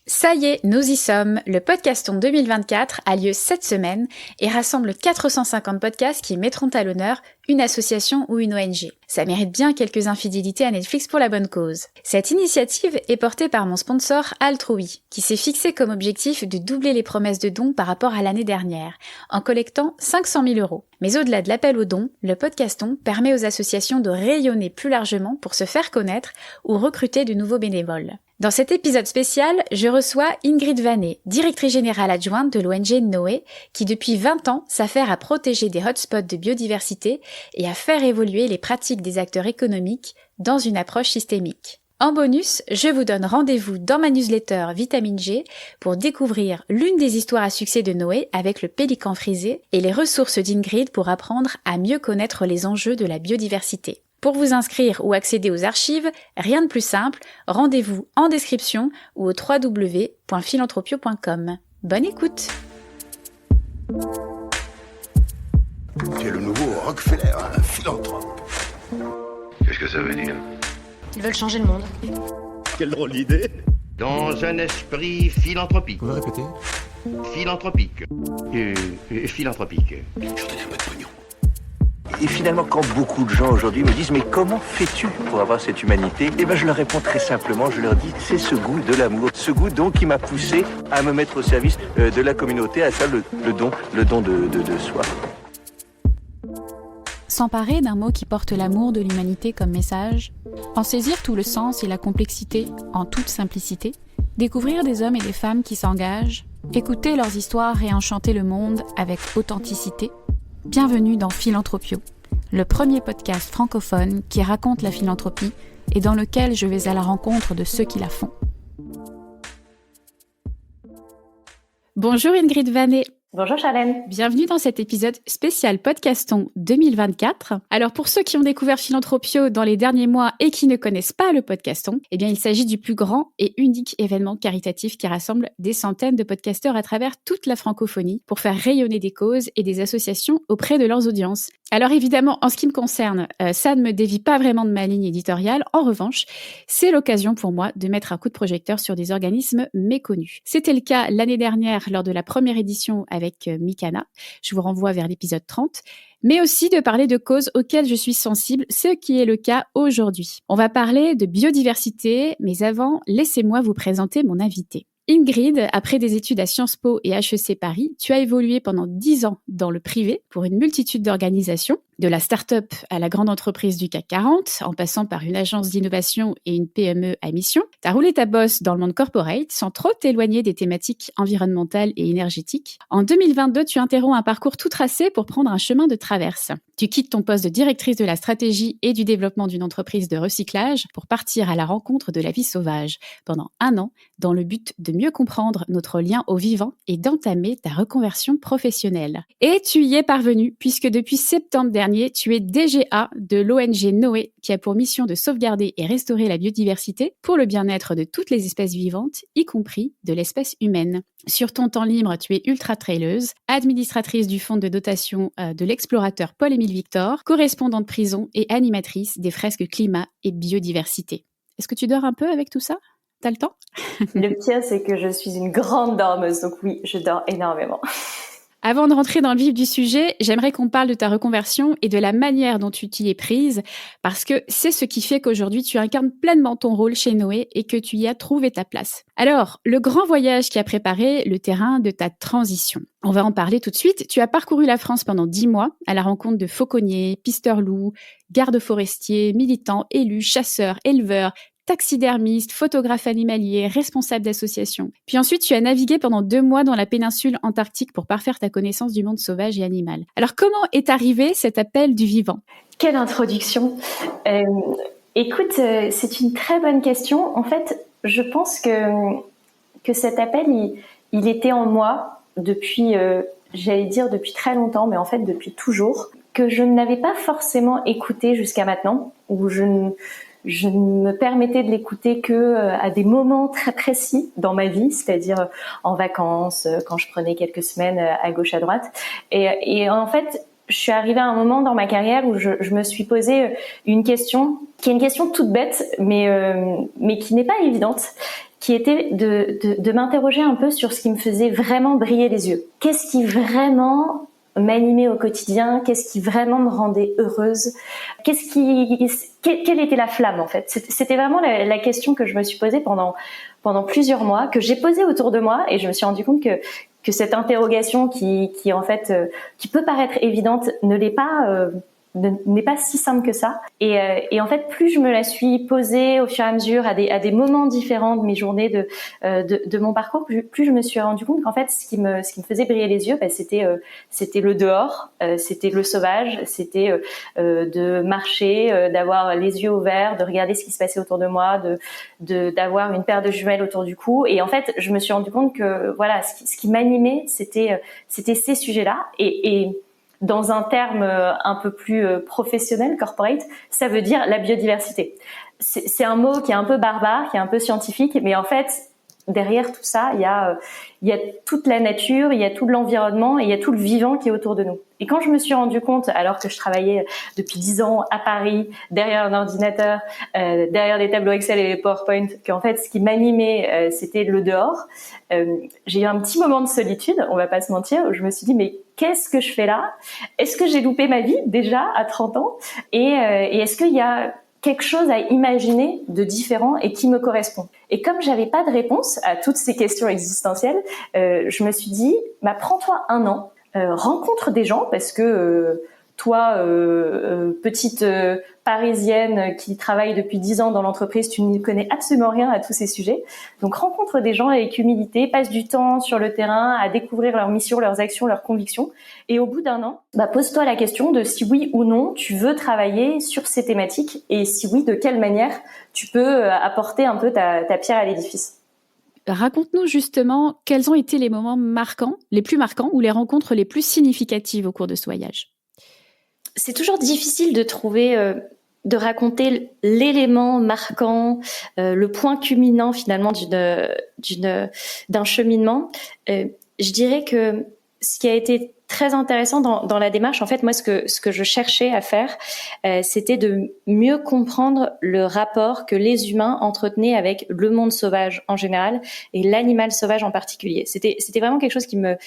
Ça y est, nous y sommes. Le Podcaston 2024 a lieu cette semaine et rassemble 450 podcasts qui mettront à l'honneur une association ou une ONG. Ça mérite bien quelques infidélités à Netflix pour la bonne cause. Cette initiative est portée par mon sponsor Altrui, qui s'est fixé comme objectif de doubler les promesses de dons par rapport à l'année dernière, en collectant 500 000 €. Mais au-delà de l'appel aux dons, le Podcaston permet aux associations de rayonner plus largement pour se faire connaître ou recruter de nouveaux bénévoles. Dans cet épisode spécial, je reçois Ingrid Vanet, directrice générale adjointe de l'ONG Noé, qui depuis 20 ans s'affaire à protéger des hotspots de biodiversité et à faire évoluer les pratiques des acteurs économiques dans une approche systémique. En bonus, je vous donne rendez-vous dans ma newsletter Vitamine G pour découvrir l'une des histoires à succès de Noé avec le pélican frisé et les ressources d'Ingrid pour apprendre à mieux connaître les enjeux de la biodiversité. Pour vous inscrire ou accéder aux archives, rien de plus simple, rendez-vous en description ou au www.philanthropio.com. Bonne écoute! Tu es le nouveau Rockefeller, un philanthrope. Qu'est-ce que ça veut dire? Ils veulent changer le monde. Quelle drôle d'idée. Dans un esprit philanthropique. Vous pouvez répéter? Philanthropique. Philanthropique. Je vais donner un peu de pognon. Et finalement, quand beaucoup de gens aujourd'hui me disent « Mais comment fais-tu pour avoir cette humanité ?» Eh bien, je leur réponds très simplement, je leur dis « C'est ce goût de l'amour, ce goût donc qui m'a poussé à me mettre au service de la communauté, à faire le don de soi. » S'emparer d'un mot qui porte l'amour de l'humanité comme message, en saisir tout le sens et la complexité en toute simplicité, découvrir des hommes et des femmes qui s'engagent, écouter leurs histoires et enchanter le monde avec authenticité. Bienvenue dans Philanthropio, le premier podcast francophone qui raconte la philanthropie et dans lequel je vais à la rencontre de ceux qui la font. Bonjour Ingrid Vanet. Bonjour Charlène. Bienvenue dans cet épisode spécial Podcaston 2024. Alors pour ceux qui ont découvert Philanthropio dans les derniers mois et qui ne connaissent pas le Podcaston, eh bien il s'agit du plus grand et unique événement caritatif qui rassemble des centaines de podcasteurs à travers toute la francophonie pour faire rayonner des causes et des associations auprès de leurs audiences. Alors évidemment, en ce qui me concerne, ça ne me dévie pas vraiment de ma ligne éditoriale. En revanche, c'est l'occasion pour moi de mettre un coup de projecteur sur des organismes méconnus. C'était le cas l'année dernière lors de la première édition avec Mikana. Je vous renvoie vers l'épisode 30. Mais aussi de parler de causes auxquelles je suis sensible, ce qui est le cas aujourd'hui. On va parler de biodiversité, mais avant, laissez-moi vous présenter mon invité. Ingrid, après des études à Sciences Po et HEC Paris, tu as évolué pendant 10 ans dans le privé pour une multitude d'organisations, de la start-up à la grande entreprise du CAC 40, en passant par une agence d'innovation et une PME à mission. Tu as roulé ta bosse dans le monde corporate sans trop t'éloigner des thématiques environnementales et énergétiques. En 2022, tu interromps un parcours tout tracé pour prendre un chemin de traverse. Tu quittes ton poste de directrice de la stratégie et du développement d'une entreprise de recyclage pour partir à la rencontre de la vie sauvage pendant 1 an dans le but de mieux comprendre notre lien au vivant et d'entamer ta reconversion professionnelle. Et tu y es parvenu puisque depuis septembre dernier, tu es DGA de l'ONG Noé qui a pour mission de sauvegarder et restaurer la biodiversité pour le bien-être de toutes les espèces vivantes, y compris de l'espèce humaine. Sur ton temps libre, tu es ultra-traileuse, administratrice du fonds de dotation de l'explorateur Paul-Émile Victor, correspondante prison et animatrice des fresques climat et biodiversité. Est-ce que tu dors un peu avec tout ça ? T'as le temps ? Le pire, c'est que je suis une grande dormeuse, donc oui, je dors énormément. Avant de rentrer dans le vif du sujet, j'aimerais qu'on parle de ta reconversion et de la manière dont tu t'y es prise, parce que c'est ce qui fait qu'aujourd'hui tu incarnes pleinement ton rôle chez Noé et que tu y as trouvé ta place. Alors, le grand voyage qui a préparé le terrain de ta transition. On va en parler tout de suite. Tu as parcouru la France pendant 10 mois à la rencontre de fauconniers, pisteurs-loups, gardes forestiers, militants, élus, chasseurs, éleveurs, taxidermiste, photographe animalier, responsable d'association. Puis ensuite, tu as navigué pendant 2 mois dans la péninsule antarctique pour parfaire ta connaissance du monde sauvage et animal. Alors, comment est arrivé cet appel du vivant ? Quelle introduction. Écoute, c'est une très bonne question. En fait, je pense que cet appel, il était en moi depuis, j'allais dire depuis très longtemps, mais en fait depuis toujours, que je n'avais pas forcément écouté jusqu'à maintenant, où je ne me permettais de l'écouter que à des moments très précis dans ma vie, c'est-à-dire en vacances, quand je prenais quelques semaines à gauche à droite. Et en fait, je suis arrivée à un moment dans ma carrière où je me suis posé une question qui est une question toute bête, mais qui n'est pas évidente. qui était de m'interroger un peu sur ce qui me faisait vraiment briller les yeux. Qu'est-ce qui vraiment m'animait au quotidien? Qu'est-ce qui vraiment me rendait heureuse? Quelle était la flamme en fait? C'était vraiment la question que je me suis posée pendant plusieurs mois, que j'ai posée autour de moi, et je me suis rendu compte que cette interrogation qui en fait qui peut paraître évidente n'est pas si simple que ça. Et en fait, plus je me la suis posée au fur et à mesure à des moments différents de mes journées de mon parcours, plus je me suis rendu compte qu'en fait, ce qui me faisait briller les yeux, c'était le dehors, c'était le sauvage, c'était de marcher, d'avoir les yeux ouverts, de regarder ce qui se passait autour de moi, d'avoir une paire de jumelles autour du cou. Et en fait, je me suis rendu compte que voilà, ce qui m'animait, c'était ces sujets-là. Et dans un terme un peu plus professionnel, corporate, ça veut dire la biodiversité. C'est un mot qui est un peu barbare, qui est un peu scientifique, mais en fait, derrière tout ça, il y a toute la nature, il y a tout l'environnement et il y a tout le vivant qui est autour de nous. Et quand je me suis rendu compte, alors que je travaillais depuis 10 ans à Paris, derrière un ordinateur, derrière des tableaux Excel et des PowerPoint, qu'en fait, ce qui m'animait, c'était le dehors, j'ai eu un petit moment de solitude, on va pas se mentir, où je me suis dit, mais qu'est-ce que je fais là? Est-ce que j'ai loupé ma vie déjà à 30 ans? Et est-ce qu'il y a quelque chose à imaginer de différent et qui me correspond? Et comme j'avais pas de réponse à toutes ces questions existentielles, je me suis dit, prends-toi un an, rencontre des gens, parce que toi, petite parisienne qui travaille depuis 10 ans dans l'entreprise, tu ne connais absolument rien à tous ces sujets. Donc rencontre des gens avec humilité, passe du temps sur le terrain à découvrir leur mission, leurs actions, leurs convictions. Et au bout d'un an, pose-toi la question de si oui ou non tu veux travailler sur ces thématiques, et si oui, de quelle manière tu peux apporter un peu ta pierre à l'édifice. Raconte-nous justement quels ont été les moments marquants, les plus marquants, ou les rencontres les plus significatives au cours de ce voyage. C'est toujours difficile de trouver, de raconter l'élément marquant, le point culminant finalement d'un cheminement. Je dirais que ce qui a été très intéressant dans la démarche, en fait, moi, ce que je cherchais à faire, c'était de mieux comprendre le rapport que les humains entretenaient avec le monde sauvage en général et l'animal sauvage en particulier. C'était vraiment quelque chose qui me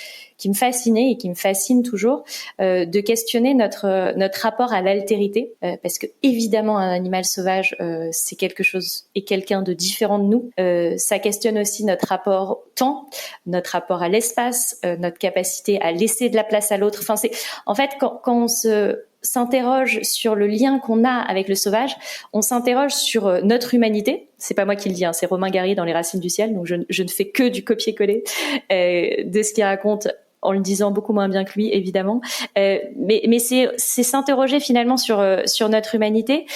fascinait et qui me fascine toujours, de questionner notre rapport à l'altérité, parce que évidemment un animal sauvage, c'est quelque chose et quelqu'un de différent de nous. Ça questionne aussi notre rapport au temps, notre rapport à l'espace, notre capacité à laisser de la place à l'autre. Enfin, en fait, quand on s'interroge sur le lien qu'on a avec le sauvage, on s'interroge sur notre humanité. C'est pas moi qui le dis, c'est Romain Gary dans Les Racines du ciel, donc je ne fais que du copier-coller de ce qu'il raconte, en le disant beaucoup moins bien que lui, évidemment. Mais c'est s'interroger finalement sur notre humanité.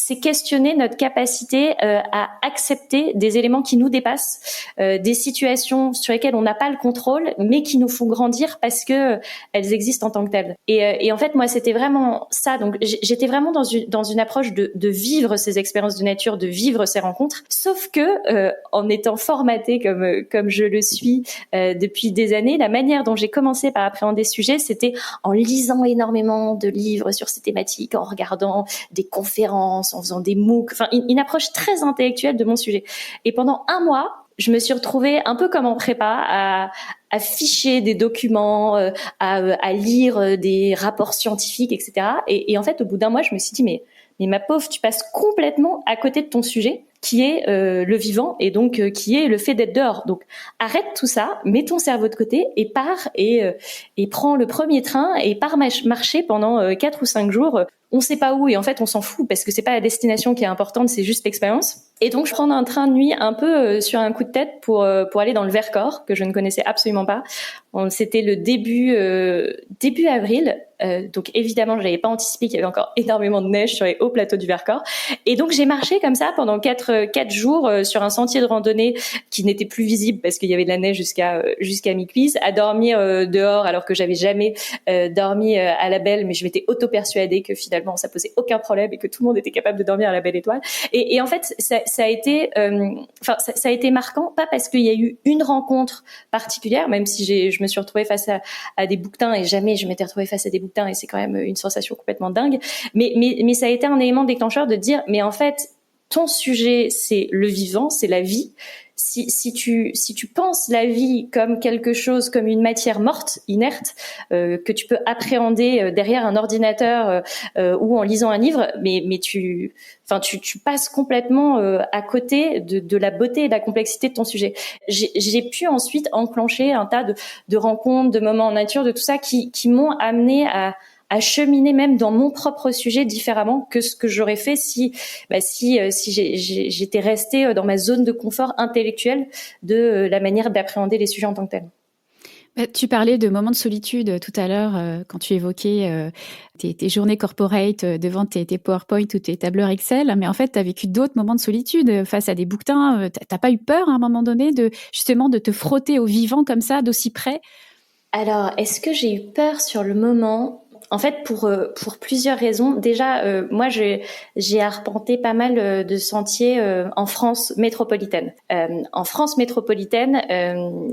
C'est questionner notre capacité à accepter des éléments qui nous dépassent, des situations sur lesquelles on n'a pas le contrôle, mais qui nous font grandir parce que elles existent en tant que telles. Et en fait, moi, c'était vraiment ça. Donc, j'étais vraiment dans une approche de vivre ces expériences de nature, de vivre ces rencontres. Sauf que, en étant formatée comme je le suis depuis des années, la manière dont j'ai commencé par appréhender ce sujet, c'était en lisant énormément de livres sur ces thématiques, en regardant des conférences, en faisant des MOOC, enfin une approche très intellectuelle de mon sujet. Et pendant un mois, je me suis retrouvée un peu comme en prépa à ficher des documents, à lire des rapports scientifiques, etc. Et en fait, au bout d'un mois, je me suis dit mais ma pauvre, tu passes complètement à côté de ton sujet, qui est le vivant et donc qui est le fait d'être dehors. Donc arrête tout ça, mets ton cerveau de côté et pars et prends le premier train et pars marcher pendant 4 ou 5 jours. On sait pas où et en fait on s'en fout parce que c'est pas la destination qui est importante, c'est juste l'expérience. Et donc je prends un train de nuit un peu sur un coup de tête pour aller dans le Vercors que je ne connaissais absolument pas. C'était le début avril. Donc évidemment, je n'avais pas anticipé qu'il y avait encore énormément de neige sur les hauts plateaux du Vercors. Et donc j'ai marché comme ça pendant 4 jours sur un sentier de randonnée qui n'était plus visible parce qu'il y avait de la neige jusqu'à mi-cuisse, à dormir dehors alors que j'avais jamais dormi à la Belle, mais je m'étais auto-persuadée que finalement ça posait aucun problème et que tout le monde était capable de dormir à la Belle Étoile. Et en fait, ça a été marquant, pas parce qu'il y a eu une rencontre particulière, même si je me suis retrouvée face à des bouquetins et jamais je m'étais retrouvée face à des bouquetins et c'est quand même une sensation complètement dingue. Mais ça a été un élément déclencheur de dire, mais en fait, ton sujet, c'est le vivant, c'est la vie, si tu penses la vie comme quelque chose, comme une matière morte, inerte, que tu peux appréhender derrière un ordinateur ou en lisant un livre, mais tu passes complètement à côté de la beauté et de la complexité de ton sujet. J'ai pu ensuite enclencher un tas de rencontres, de moments en nature, de tout ça qui m'ont amené à cheminer même dans mon propre sujet différemment que ce que j'aurais fait si j'étais restée dans ma zone de confort intellectuelle de la manière d'appréhender les sujets en tant que tels. Tu parlais de moments de solitude tout à l'heure quand tu évoquais tes journées corporate devant tes PowerPoint ou tes tableurs Excel, mais en fait, tu as vécu d'autres moments de solitude face à des bouquetins. T'as pas eu peur à un moment donné de te frotter au vivant comme ça, d'aussi près? Alors, est-ce que j'ai eu peur sur le moment ? En fait, pour plusieurs raisons. Déjà, moi, j'ai arpenté pas mal de sentiers en France métropolitaine. En France métropolitaine,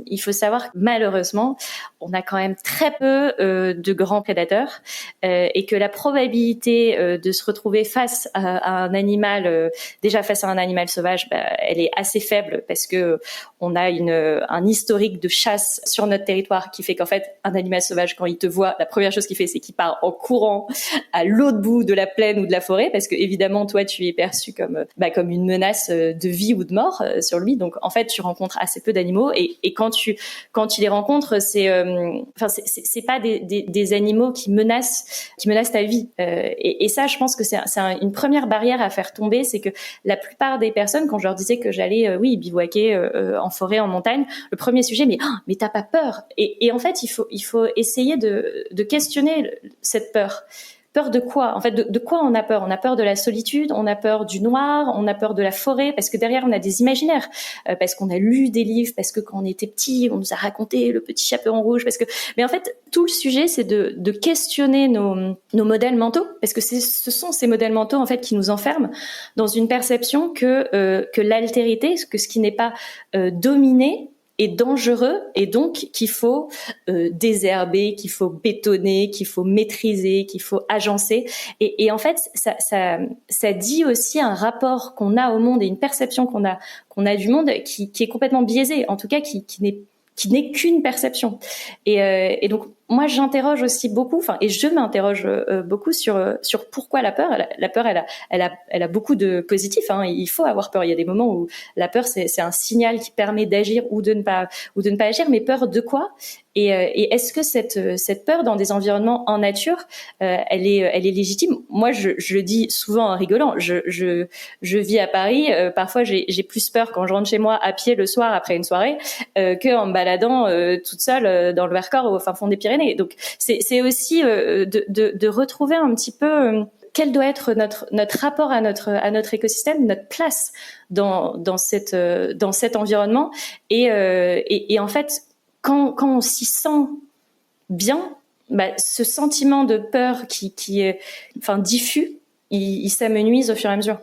il faut savoir que malheureusement, on a quand même très peu de grands prédateurs et que la probabilité de se retrouver face à un animal, déjà face à un animal sauvage, elle est assez faible parce que on a un historique de chasse sur notre territoire qui fait qu'en fait, un animal sauvage, quand il te voit, la première chose qu'il fait, c'est qu'il part en courant à l'autre bout de la plaine ou de la forêt, parce que évidemment, toi, tu es perçu comme une menace de vie ou de mort sur lui. Donc, en fait, tu rencontres assez peu d'animaux, et quand tu les rencontres, c'est pas des animaux qui menacent ta vie. Et ça, je pense que c'est une première barrière à faire tomber, c'est que la plupart des personnes, quand je leur disais que j'allais, bivouaquer en forêt, en montagne, le premier sujet, mais t'as pas peur? Et en fait, il faut essayer de questionner cette peur. Peur de quoi? En fait, de quoi on a peur? On a peur de la solitude, on a peur du noir, on a peur de la forêt, parce que derrière on a des imaginaires, parce qu'on a lu des livres, parce que quand on était petit, on nous a raconté le petit chaperon rouge, mais en fait, tout le sujet, c'est de questionner nos modèles mentaux, parce que ce sont ces modèles mentaux, en fait, qui nous enferment dans une perception que l'altérité, que ce qui n'est pas dominé, est dangereux, et donc qu'il faut désherber, qu'il faut bétonner, qu'il faut maîtriser, qu'il faut agencer. Et en fait, ça dit aussi un rapport qu'on a au monde et une perception qu'on a du monde qui est complètement biaisée, en tout cas qui n'est qu'une perception. Et donc moi j'interroge aussi beaucoup, et je m'interroge beaucoup sur pourquoi la peur. La peur, elle a beaucoup de positifs. Il faut avoir peur. Il y a des moments où la peur c'est un signal qui permet d'agir ou de ne pas agir. Mais peur de quoi? Et est-ce que cette peur dans des environnements en nature, elle est légitime? Moi, je dis souvent en rigolant. Je vis à Paris. Parfois, j'ai plus peur quand je rentre chez moi à pied le soir après une soirée que en me baladant toute seule dans le Vercors ou au fin fond des Pyrénées. Donc, c'est aussi de retrouver un petit peu quel doit être notre rapport à notre écosystème, notre place dans cet environnement. Et en fait, quand on s'y sent bien, ce sentiment de peur qui est diffus, il s'amenuise au fur et à mesure.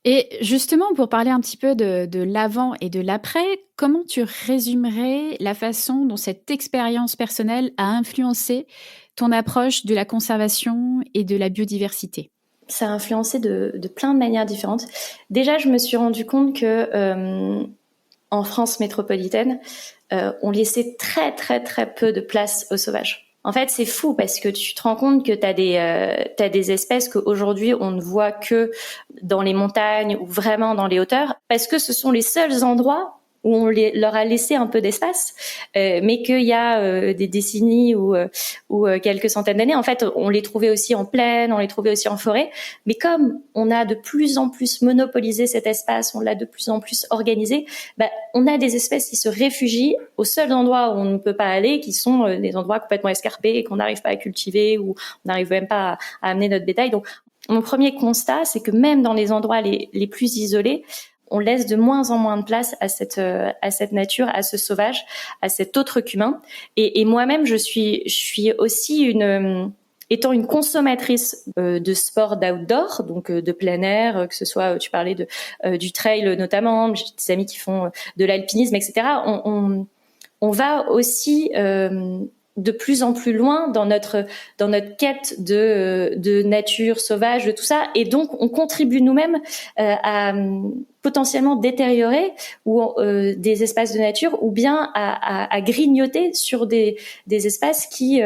Et justement, pour parler un petit peu de l'avant et de l'après, comment tu résumerais la façon dont cette expérience personnelle a influencé ton approche de la conservation et de la biodiversité? Ça a influencé de plein de manières différentes. Déjà, je me suis rendu compte que en France métropolitaine, on laissait très très très peu de place aux sauvages. En fait, c'est fou parce que tu te rends compte que t'as des espèces qu'aujourd'hui on ne voit que dans les montagnes ou vraiment dans les hauteurs, parce que ce sont les seuls endroits où on leur a laissé un peu d'espace, mais qu'il y a des décennies ou quelques centaines d'années, en fait, on les trouvait aussi en plaine, on les trouvait aussi en forêt. Mais comme on a de plus en plus monopolisé cet espace, on l'a de plus en plus organisé, on a des espèces qui se réfugient aux seuls endroits où on ne peut pas aller, qui sont des endroits complètement escarpés et qu'on n'arrive pas à cultiver, ou on n'arrive même pas à amener notre bétail. Donc, mon premier constat, c'est que même dans les endroits les plus isolés, on laisse de moins en moins de place à cette nature, à ce sauvage, à cet autre qu'humain. Et moi-même, je suis aussi étant une consommatrice de sport d'outdoor, donc de plein air, que ce soit, tu parlais du trail notamment, j'ai des amis qui font de l'alpinisme, etc. On va aussi de plus en plus loin dans notre quête de nature sauvage, de tout ça, et donc on contribue nous-mêmes à potentiellement détériorer ou des espaces de nature, ou bien à grignoter sur des espaces qui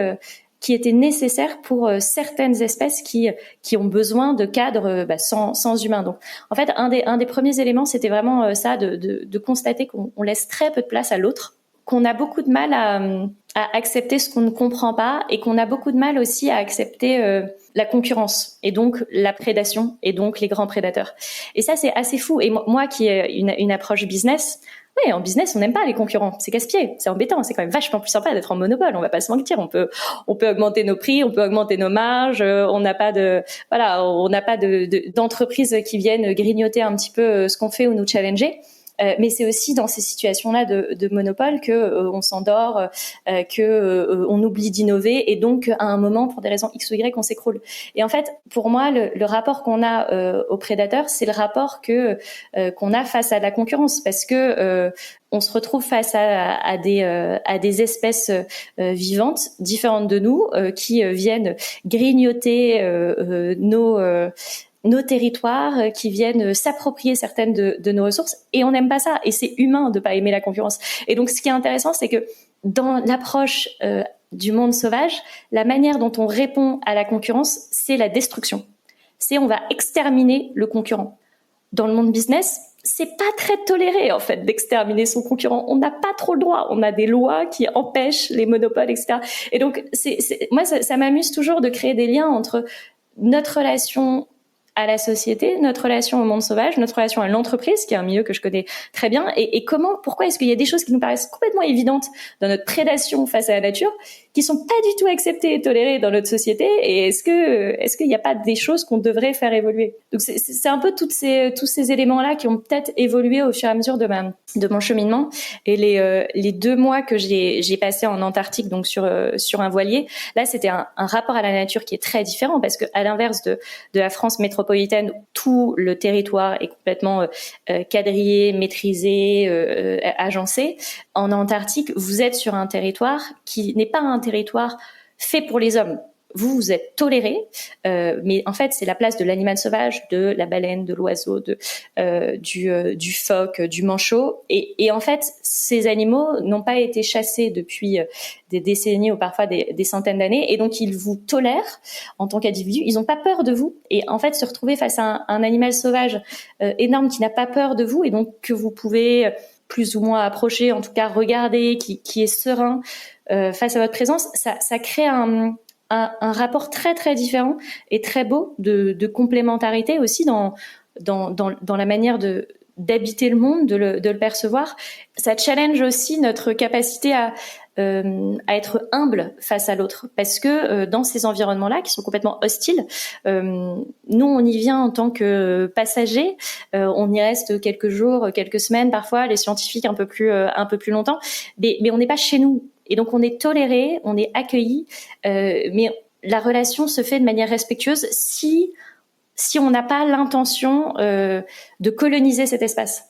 étaient nécessaires pour certaines espèces qui ont besoin de cadres sans humains. Donc, en fait, un des premiers éléments, c'était vraiment ça, de constater qu'on laisse très peu de place à l'autre, qu'on a beaucoup de mal à accepter ce qu'on ne comprend pas, et qu'on a beaucoup de mal aussi à accepter la concurrence, et donc la prédation, et donc les grands prédateurs. Et ça, c'est assez fou. Et moi qui ai une approche business, oui, en business, on n'aime pas les concurrents. C'est casse-pied, c'est embêtant. C'est quand même vachement plus sympa d'être en monopole. On va pas se mentir. On peut augmenter nos prix, on peut augmenter nos marges. On n'a pas d'entreprises qui viennent grignoter un petit peu ce qu'on fait ou nous challenger. Mais c'est aussi dans ces situations-là de monopole que on s'endort, que on oublie d'innover, et donc à un moment, pour des raisons X ou Y, on s'écroule. Et en fait, pour moi, le rapport qu'on a aux prédateurs, c'est le rapport qu'on a face à la concurrence, parce que on se retrouve face à des espèces vivantes différentes de nous, qui viennent grignoter nos territoires, qui viennent s'approprier certaines de nos ressources, et on n'aime pas ça, et c'est humain de pas aimer la concurrence. Et donc, ce qui est intéressant, c'est que dans l'approche du monde sauvage, la manière dont on répond à la concurrence, c'est la destruction. C'est on va exterminer le concurrent. Dans le monde business, c'est pas très toléré, en fait, d'exterminer son concurrent. On n'a pas trop le droit. On a des lois qui empêchent les monopoles, etc. Et donc, moi, ça m'amuse toujours de créer des liens entre notre relation à la société, notre relation au monde sauvage, notre relation à l'entreprise, qui est un milieu que je connais très bien, et pourquoi est-ce qu'il y a des choses qui nous paraissent complètement évidentes dans notre prédation face à la nature, qui sont pas du tout acceptées et tolérées dans notre société, et est-ce qu'il n'y a pas des choses qu'on devrait faire évoluer? Donc c'est un peu tous ces éléments-là qui ont peut-être évolué au fur et à mesure de mon cheminement. Et les 2 mois que j'ai passé en Antarctique, donc sur un voilier, là c'était un rapport à la nature qui est très différent, parce que à l'inverse de la France métropolitaine, tout le territoire est complètement quadrillé, maîtrisé, agencé. En Antarctique, vous êtes sur un territoire qui n'est pas un territoire fait pour les hommes. Vous êtes tolérés, mais en fait, c'est la place de l'animal sauvage, de la baleine, de l'oiseau, du phoque, du manchot. Et en fait, ces animaux n'ont pas été chassés depuis des décennies ou parfois des centaines d'années, et donc ils vous tolèrent en tant qu'individu. Ils n'ont pas peur de vous. Et en fait, se retrouver face à un animal sauvage énorme qui n'a pas peur de vous, et donc que vous pouvez plus ou moins approcher, en tout cas regarder, qui est serein face à votre présence, ça crée un rapport très très différent et très beau de complémentarité aussi dans la manière d'habiter le monde, de le percevoir. Ça challenge aussi notre capacité à être humble face à l'autre, parce que dans ces environnements-là qui sont complètement hostiles, nous on y vient en tant que passagers, on y reste quelques jours, quelques semaines parfois, les scientifiques un peu plus longtemps, mais on n'est pas chez nous. Et donc on est toléré, on est accueilli, mais la relation se fait de manière respectueuse si on n'a pas l'intention de coloniser cet espace.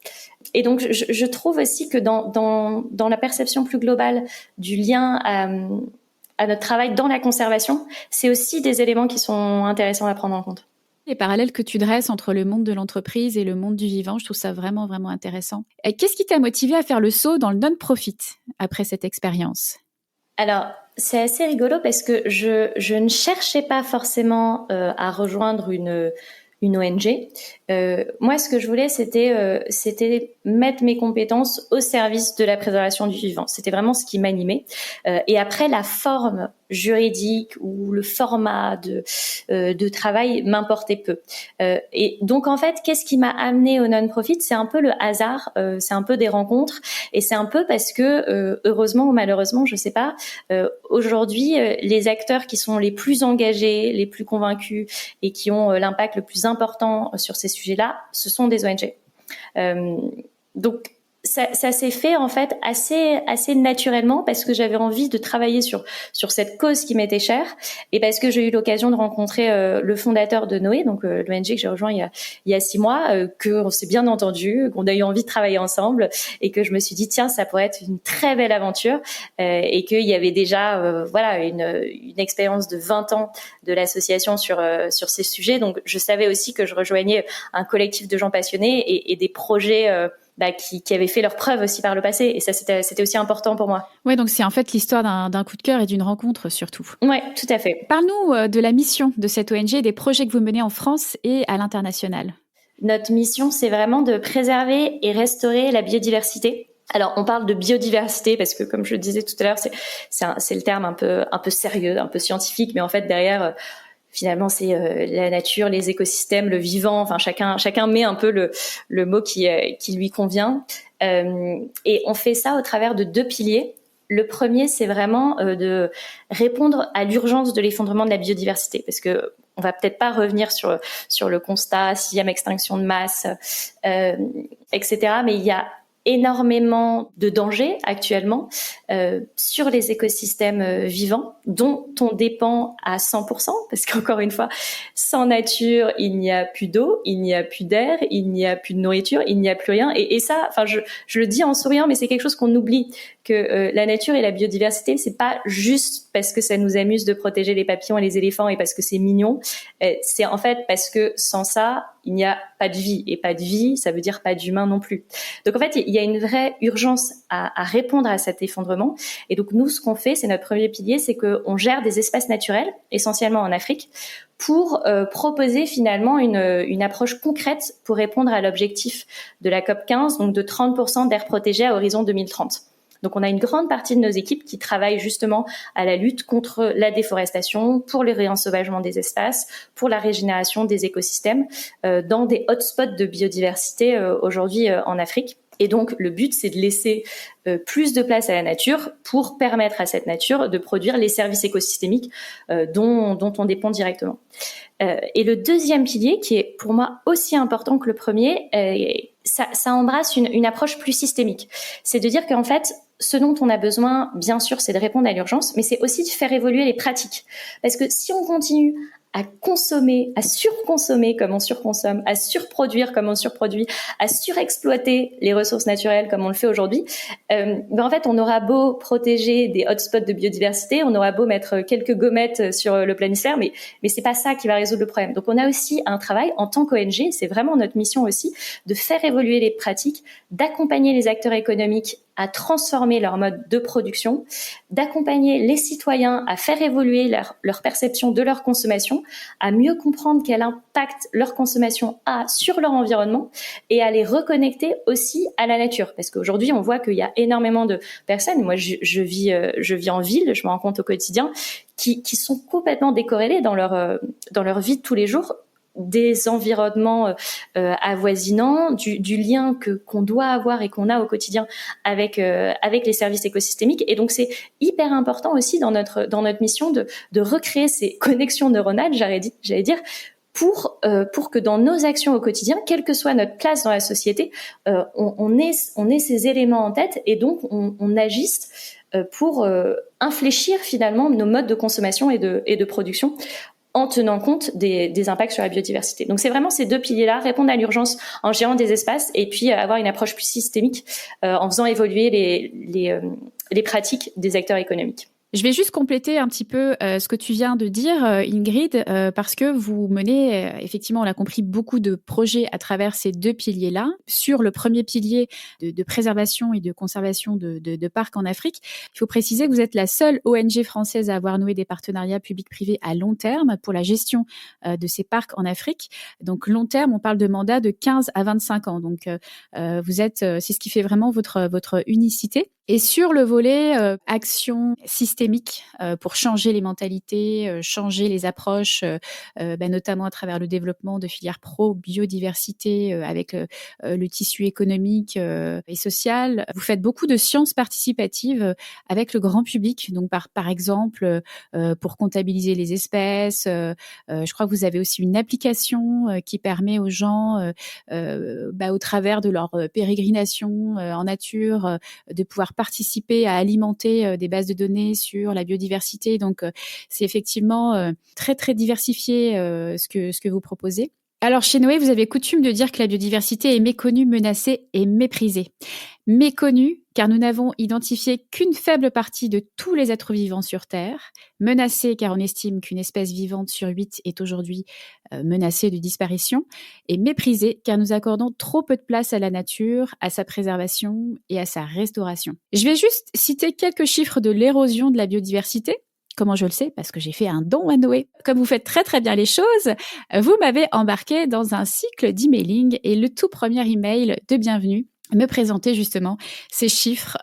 Et donc je trouve aussi que dans la perception plus globale du lien à notre travail dans la conservation, c'est aussi des éléments qui sont intéressants à prendre en compte. Les parallèles que tu dresses entre le monde de l'entreprise et le monde du vivant, je trouve ça vraiment, vraiment intéressant. Et qu'est-ce qui t'a motivé à faire le saut dans le non-profit après cette expérience ? Alors, c'est assez rigolo parce que je ne cherchais pas forcément à rejoindre une ONG. Moi, ce que je voulais, c'était mettre mes compétences au service de la préservation du vivant. C'était vraiment ce qui m'animait. Et après, la forme juridique ou le format de travail m'importait peu. Et donc, en fait, qu'est-ce qui m'a amené au non-profit ? C'est un peu le hasard, c'est un peu des rencontres, et c'est un peu parce que, heureusement ou malheureusement, je sais pas, aujourd'hui, les acteurs qui sont les plus engagés, les plus convaincus et qui ont l'impact le plus important sur ces sujets-là, ce sont des ONG. Donc, ça s'est fait en fait assez naturellement parce que j'avais envie de travailler sur cette cause qui m'était chère et parce que j'ai eu l'occasion de rencontrer le fondateur de Noé, donc l'ONG que j'ai rejoint il y a 6 mois, que on s'est bien entendu, qu'on a eu envie de travailler ensemble et que je me suis dit tiens, ça pourrait être une très belle aventure, et qu'il y avait déjà voilà une expérience de 20 ans de l'association sur ces sujets, donc je savais aussi que je rejoignais un collectif de gens passionnés et des projets qui avaient fait leurs preuves aussi par le passé. Et ça, c'était aussi important pour moi. Ouais, donc c'est en fait l'histoire d'un coup de cœur et d'une rencontre surtout. Ouais, tout à fait. Parle-nous de la mission de cette ONG et des projets que vous menez en France et à l'international. Notre mission, c'est vraiment de préserver et restaurer la biodiversité. Alors, on parle de biodiversité parce que, comme je le disais tout à l'heure, c'est le terme un peu sérieux, un peu scientifique, mais en fait, derrière... Finalement, c'est la nature, les écosystèmes, le vivant. Enfin, chacun met un peu le mot qui lui convient. Et on fait ça au travers de 2 piliers. Le premier, c'est vraiment de répondre à l'urgence de l'effondrement de la biodiversité, parce que on va peut-être pas revenir sur le constat 6e extinction de masse, etc. Mais il y a énormément de dangers actuellement sur les écosystèmes vivants dont on dépend à 100%, parce qu'encore une fois, sans nature, il n'y a plus d'eau, il n'y a plus d'air, il n'y a plus de nourriture, il n'y a plus rien. Et ça, enfin, je le dis en souriant, mais c'est quelque chose qu'on oublie, que la nature et la biodiversité, c'est pas juste parce que ça nous amuse de protéger les papillons et les éléphants et parce que c'est mignon. C'est en fait parce que sans ça, il n'y a pas de vie. Et pas de vie, ça veut dire pas d'humain non plus. Donc en fait, il y a une vraie urgence à répondre à cet effondrement. Et donc nous, ce qu'on fait, c'est notre premier pilier, c'est qu'on gère des espaces naturels, essentiellement en Afrique, pour proposer finalement une approche concrète pour répondre à l'objectif de la COP15, donc de 30% d'aires protégées à horizon 2030. Donc on a une grande partie de nos équipes qui travaillent justement à la lutte contre la déforestation, pour le réensauvagement des espaces, pour la régénération des écosystèmes dans des hotspots de biodiversité aujourd'hui en Afrique. Et donc, le but, c'est de laisser plus de place à la nature pour permettre à cette nature de produire les services écosystémiques dont on dépend directement. Et le deuxième pilier, qui est pour moi aussi important que le premier, ça embrasse une approche plus systémique. C'est de dire qu'en fait, ce dont on a besoin, bien sûr, c'est de répondre à l'urgence, mais c'est aussi de faire évoluer les pratiques. Parce que si on continue à consommer, à surconsommer comme on surconsomme, à surproduire comme on surproduit, à surexploiter les ressources naturelles comme on le fait aujourd'hui, en fait, on aura beau protéger des hotspots de biodiversité, on aura beau mettre quelques gommettes sur le planisphère, mais c'est pas ça qui va résoudre le problème. Donc, on a aussi un travail en tant qu'ONG, c'est vraiment notre mission aussi, de faire évoluer les pratiques, d'accompagner les acteurs économiques à transformer leur mode de production, d'accompagner les citoyens à faire évoluer leur perception de leur consommation, à mieux comprendre quel impact leur consommation a sur leur environnement et à les reconnecter aussi à la nature. Parce qu'aujourd'hui, on voit qu'il y a énormément de personnes, moi je vis en ville, je me rends compte au quotidien, qui sont complètement décorrélées dans leur vie de tous les jours, des environnements avoisinants, du lien qu'on doit avoir et qu'on a au quotidien avec les services écosystémiques. Et donc c'est hyper important aussi dans notre mission de recréer ces connexions neuronales, j'allais dire, pour que dans nos actions au quotidien, quelle que soit notre place dans la société, on ait ces éléments en tête et donc on agisse pour infléchir finalement nos modes de consommation et de production, en tenant compte des impacts sur la biodiversité. Donc c'est vraiment ces 2 piliers-là, répondre à l'urgence en gérant des espaces et puis avoir une approche plus systémique en faisant évoluer les pratiques des acteurs économiques. Je vais juste compléter un petit peu ce que tu viens de dire, Ingrid, parce que vous menez, effectivement, on l'a compris, beaucoup de projets à travers ces 2 piliers-là. Sur le premier pilier de préservation et de conservation de parcs en Afrique, il faut préciser que vous êtes la seule ONG française à avoir noué des partenariats publics-privés à long terme pour la gestion de ces parcs en Afrique. Donc long terme, on parle de mandats de 15 à 25 ans. Donc c'est ce qui fait vraiment votre unicité. Et sur le volet action systémique pour changer les mentalités, changer les approches, notamment à travers le développement de filières pro-biodiversité avec le tissu économique et social, vous faites beaucoup de sciences participatives avec le grand public. Donc par exemple, pour comptabiliser les espèces, je crois que vous avez aussi une application qui permet aux gens, au travers de leur pérégrination en nature, de pouvoir participer à alimenter des bases de données sur la biodiversité. Donc, c'est effectivement très, très diversifié ce que vous proposez. Alors, chez Noé, vous avez coutume de dire que la biodiversité est méconnue, menacée et méprisée. Méconnue, car nous n'avons identifié qu'une faible partie de tous les êtres vivants sur Terre. Menacée, car on estime qu'une espèce vivante sur 8 est aujourd'hui menacée de disparition. Et méprisée, car nous accordons trop peu de place à la nature, à sa préservation et à sa restauration. Je vais juste citer quelques chiffres de l'érosion de la biodiversité. Comment je le sais? Parce que j'ai fait un don à Noé. Comme vous faites très très bien les choses, vous m'avez embarqué dans un cycle d'emailing et le tout premier email de bienvenue me présentait justement ces chiffres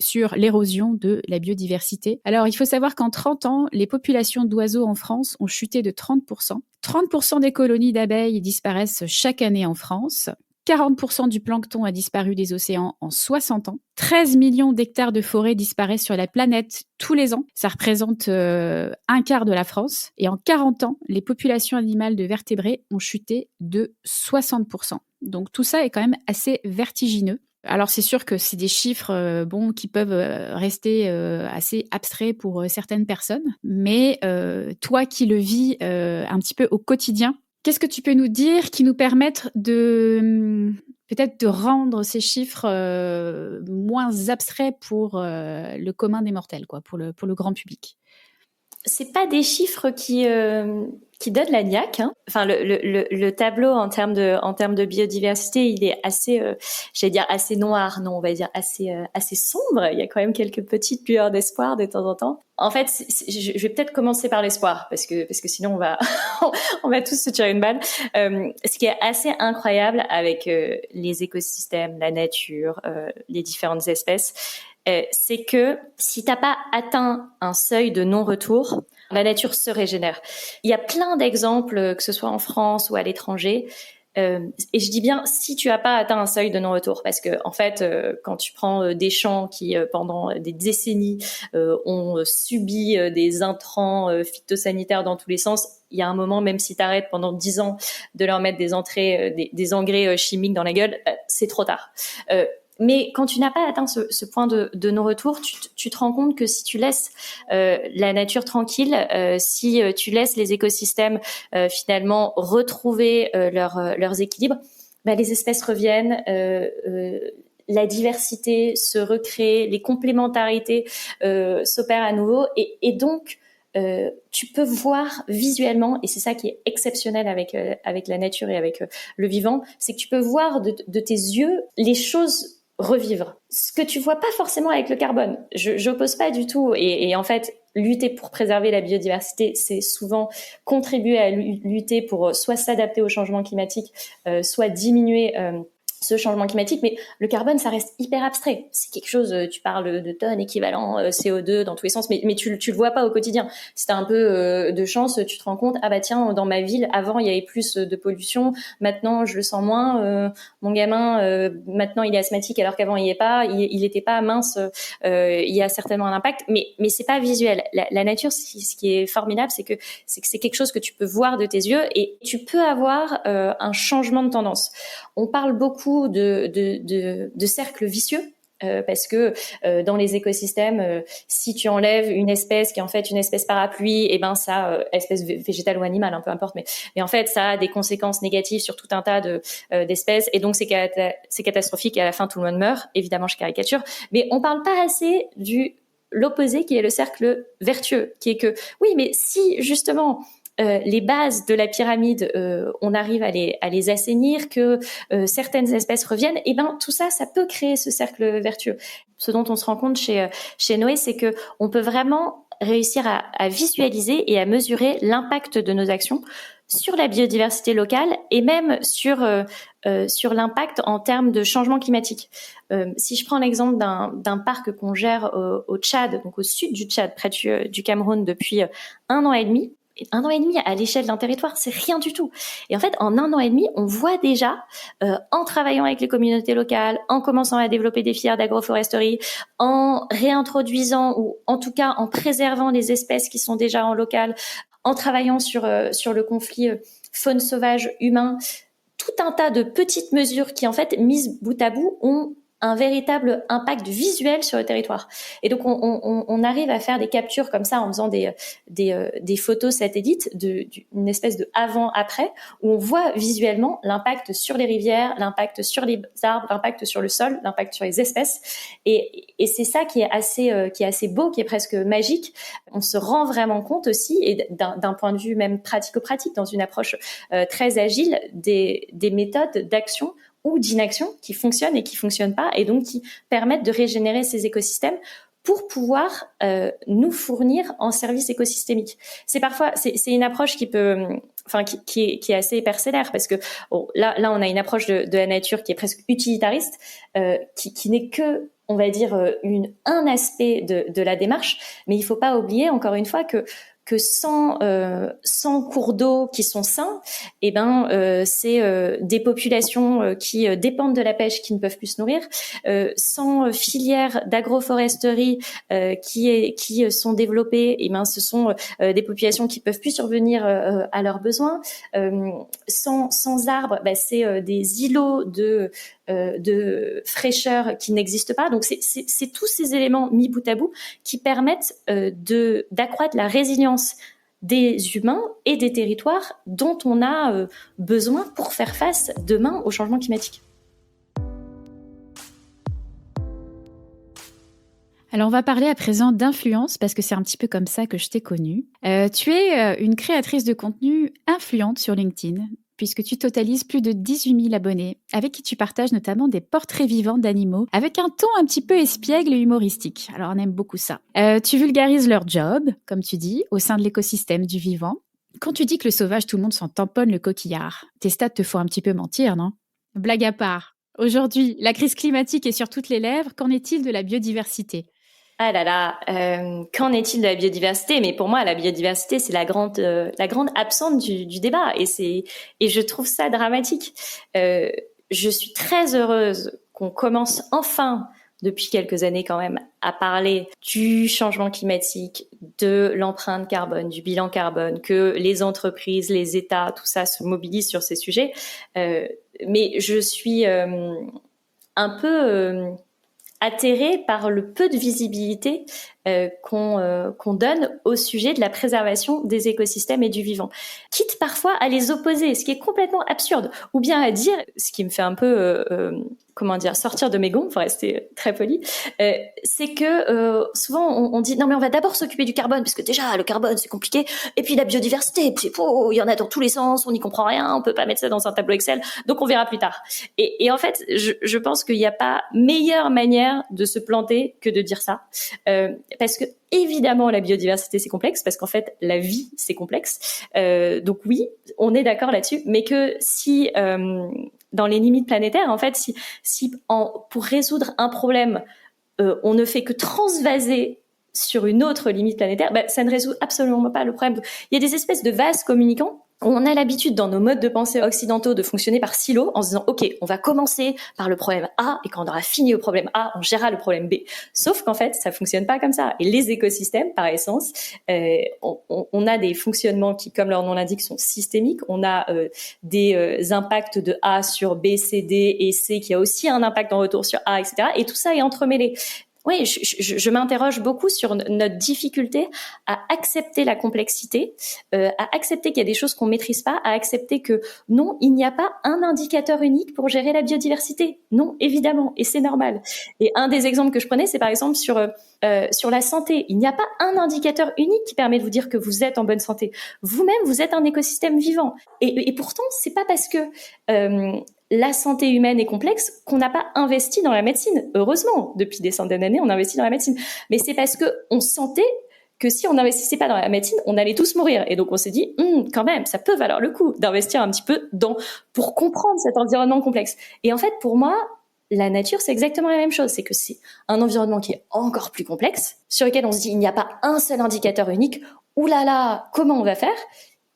sur l'érosion de la biodiversité. Alors, il faut savoir qu'en 30 ans, les populations d'oiseaux en France ont chuté de 30%. 30% des colonies d'abeilles disparaissent chaque année en France. 40% du plancton a disparu des océans en 60 ans. 13 millions d'hectares de forêt disparaissent sur la planète tous les ans. Ça représente un quart de la France. Et en 40 ans, les populations animales de vertébrés ont chuté de 60%. Donc tout ça est quand même assez vertigineux. Alors c'est sûr que c'est des chiffres qui peuvent rester assez abstraits pour certaines personnes. Mais toi qui le vis un petit peu au quotidien, qu'est-ce que tu peux nous dire qui nous permettent de peut-être de rendre ces chiffres moins abstraits pour le commun des mortels, quoi, pour le grand public? C'est pas des chiffres qui donnent la niaque, hein. Enfin, le tableau en termes de biodiversité, il est assez, j'allais dire assez noir, non, on va dire assez sombre. Il y a quand même quelques petites lueurs d'espoir de temps en temps. En fait, je vais peut-être commencer par l'espoir parce que sinon on va tous se tirer une balle. Ce qui est assez incroyable avec les écosystèmes, la nature, les différentes espèces, c'est que si t'as pas atteint un seuil de non-retour, la nature se régénère. Il y a plein d'exemples, que ce soit en France ou à l'étranger. Et je dis bien si tu as pas atteint un seuil de non-retour, parce que en fait, quand tu prends des champs qui pendant des décennies ont subi des intrants phytosanitaires dans tous les sens, il y a un moment, même si tu arrêtes pendant 10 ans de leur mettre des des engrais chimiques dans la gueule, c'est trop tard. Mais quand tu n'as pas atteint ce point de non-retour, tu te rends compte que si tu laisses la nature tranquille, si tu laisses les écosystèmes finalement retrouver leurs équilibres, les espèces reviennent, la diversité se recrée, les complémentarités s'opèrent à nouveau, et donc tu peux voir visuellement, et c'est ça qui est exceptionnel avec la nature et avec le vivant, c'est que tu peux voir de tes yeux les choses revivre. Ce que tu vois pas forcément avec le carbone. J'oppose pas du tout. Et en fait, lutter pour préserver la biodiversité, c'est souvent contribuer à lutter pour soit s'adapter au changement climatique, soit diminuer ce changement climatique. Mais le carbone, ça reste hyper abstrait. C'est quelque chose, tu parles de tonnes équivalent CO2 dans tous les sens, mais tu le vois pas au quotidien. Si t'as un peu de chance, tu te rends compte, ah bah tiens, dans ma ville, avant il y avait plus de pollution, maintenant je le sens moins. Mon gamin, maintenant il est asthmatique alors qu'avant il y est pas, il était pas mince. Il y a certainement un impact, mais c'est pas visuel. La nature, ce qui est formidable, c'est que c'est quelque chose que tu peux voir de tes yeux, et tu peux avoir un changement de tendance. On parle beaucoup de cercles vicieux. Parce que dans les écosystèmes, si tu enlèves une espèce qui est en fait une espèce parapluie, et ben ça, espèce végétale ou animale, peu importe, mais en fait ça a des conséquences négatives sur tout un tas d'espèces, et donc c'est catastrophique, et à la fin tout le monde meurt. Évidemment, je caricature, mais on parle pas assez l'opposé, qui est le cercle vertueux, qui est que oui, mais si justement les bases de la pyramide, on arrive à les assainir, que certaines espèces reviennent, et ben tout ça peut créer ce cercle vertueux. Ce dont on se rend compte chez Noé, c'est que on peut vraiment réussir à visualiser et à mesurer l'impact de nos actions sur la biodiversité locale et même sur l'impact en termes de changement climatique. Si je prends l'exemple d'un parc qu'on gère au Tchad, donc au sud du Tchad, près du Cameroun, depuis 1 an et demi. 1 an et demi à l'échelle d'un territoire, c'est rien du tout. Et en fait, en 1 an et demi, on voit déjà, en travaillant avec les communautés locales, en commençant à développer des filières d'agroforesterie, en réintroduisant ou en tout cas en préservant les espèces qui sont déjà en local, en travaillant sur le conflit faune sauvage humain, tout un tas de petites mesures qui en fait, mises bout à bout, ont un véritable impact visuel sur le territoire. Et donc on arrive à faire des captures comme ça en faisant des photos satellites d'une espèce de avant-après où on voit visuellement l'impact sur les rivières, l'impact sur les arbres, l'impact sur le sol, l'impact sur les espèces. Et c'est ça qui est assez beau, qui est presque magique. On se rend vraiment compte aussi, et d'un point de vue même pratico-pratique, dans une approche très agile, des méthodes d'action ou d'inaction qui fonctionnent et qui fonctionnent pas, et donc qui permettent de régénérer ces écosystèmes pour pouvoir nous fournir en services écosystémiques. C'est une approche qui peut, qui est assez parcellaire, parce que là on a une approche de la nature qui est presque utilitariste, qui n'est que, on va dire, un aspect de la démarche, mais il faut pas oublier encore une fois que sans cours d'eau qui sont sains, c'est des populations qui dépendent de la pêche qui ne peuvent plus se nourrir, sans filières d'agroforesterie qui sont développées, ce sont des populations qui peuvent plus survenir à leurs besoins, sans arbres, c'est des îlots de fraîcheur qui n'existent pas. Donc c'est tous ces éléments mis bout à bout qui permettent d'accroître la résilience des humains et des territoires dont on a besoin pour faire face demain au changement climatique. Alors, on va parler à présent d'influence, parce que c'est un petit peu comme ça que je t'ai connue. Tu es une créatrice de contenu influente sur LinkedIn, puisque tu totalises plus de 18 000 abonnés, avec qui tu partages notamment des portraits vivants d'animaux, avec un ton un petit peu espiègle et humoristique. Alors, on aime beaucoup ça. Tu vulgarises leur job, comme tu dis, au sein de l'écosystème du vivant. Quand tu dis que le sauvage, tout le monde s'en tamponne le coquillard, tes stats te font un petit peu mentir, non ? Blague à part. Aujourd'hui, la crise climatique est sur toutes les lèvres. Qu'en est-il de la biodiversité ? Ah là là, qu'en est-il de la biodiversité ? Mais pour moi, la biodiversité, c'est la grande absente du débat, et je trouve ça dramatique. Je suis très heureuse qu'on commence enfin, depuis quelques années quand même, à parler du changement climatique, de l'empreinte carbone, du bilan carbone, que les entreprises, les États, tout ça se mobilisent sur ces sujets. Mais je suis un peu atterrée par le peu de visibilité qu'on donne au sujet de la préservation des écosystèmes et du vivant, quitte parfois à les opposer, ce qui est complètement absurde, ou bien à dire, ce qui me fait un peu sortir de mes gonds, pour rester très poli, c'est que souvent on dit non mais on va d'abord s'occuper du carbone, parce que déjà le carbone c'est compliqué, et puis la biodiversité, il y en a dans tous les sens, on n'y comprend rien, on peut pas mettre ça dans un tableau Excel, donc on verra plus tard. Et en fait, je pense qu'il n'y a pas meilleure manière de se planter que de dire ça, parce que évidemment la biodiversité c'est complexe, parce qu'en fait la vie c'est complexe, donc oui, on est d'accord là-dessus, mais que si dans les limites planétaires, en fait, pour résoudre un problème, on ne fait que transvaser sur une autre limite planétaire, ça ne résout absolument pas le problème. Il y a des espèces de vases communicants. On a l'habitude dans nos modes de pensée occidentaux de fonctionner par silos, en se disant ok, on va commencer par le problème A, et quand on aura fini au problème A, on gérera le problème B. Sauf qu'en fait, ça fonctionne pas comme ça. Et les écosystèmes, par essence, on a des fonctionnements qui, comme leur nom l'indique, sont systémiques. On a des impacts de A sur B, C, D et C qui a aussi un impact en retour sur A, etc. Et tout ça est entremêlé. Oui, je m'interroge beaucoup sur notre difficulté à accepter la complexité, à accepter qu'il y a des choses qu'on maîtrise pas, à accepter que non, il n'y a pas un indicateur unique pour gérer la biodiversité. Non, évidemment, et c'est normal. Et un des exemples que je prenais, c'est par exemple sur la santé. Il n'y a pas un indicateur unique qui permet de vous dire que vous êtes en bonne santé. Vous-même, vous êtes un écosystème vivant. Et pourtant, c'est pas parce que la santé humaine est complexe qu'on n'a pas investi dans la médecine. Heureusement, depuis des centaines d'années, on investit dans la médecine. Mais c'est parce que on sentait que si on n'investissait pas dans la médecine, on allait tous mourir. Et donc on s'est dit, quand même, ça peut valoir le coup d'investir un petit peu pour comprendre cet environnement complexe. Et en fait, pour moi, la nature, c'est exactement la même chose. C'est que c'est un environnement qui est encore plus complexe, sur lequel on se dit, il n'y a pas un seul indicateur unique. Ouh là là, comment on va faire ?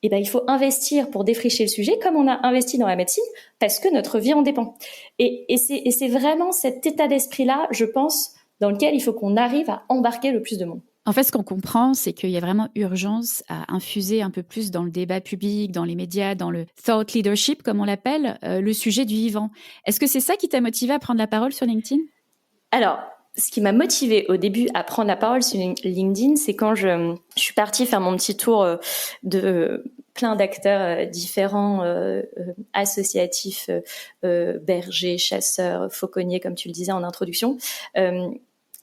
Eh ben, il faut investir pour défricher le sujet, comme on a investi dans la médecine, parce que notre vie en dépend. Et c'est vraiment cet état d'esprit-là, je pense, dans lequel il faut qu'on arrive à embarquer le plus de monde. En fait, ce qu'on comprend, c'est qu'il y a vraiment urgence à infuser un peu plus dans le débat public, dans les médias, dans le thought leadership, comme on l'appelle, le sujet du vivant. Est-ce que c'est ça qui t'a motivé à prendre la parole sur LinkedIn ? Alors, ce qui m'a motivée au début à prendre la parole sur LinkedIn, c'est quand je suis partie faire mon petit tour de plein d'acteurs différents, associatifs, bergers, chasseurs, fauconniers, comme tu le disais en introduction.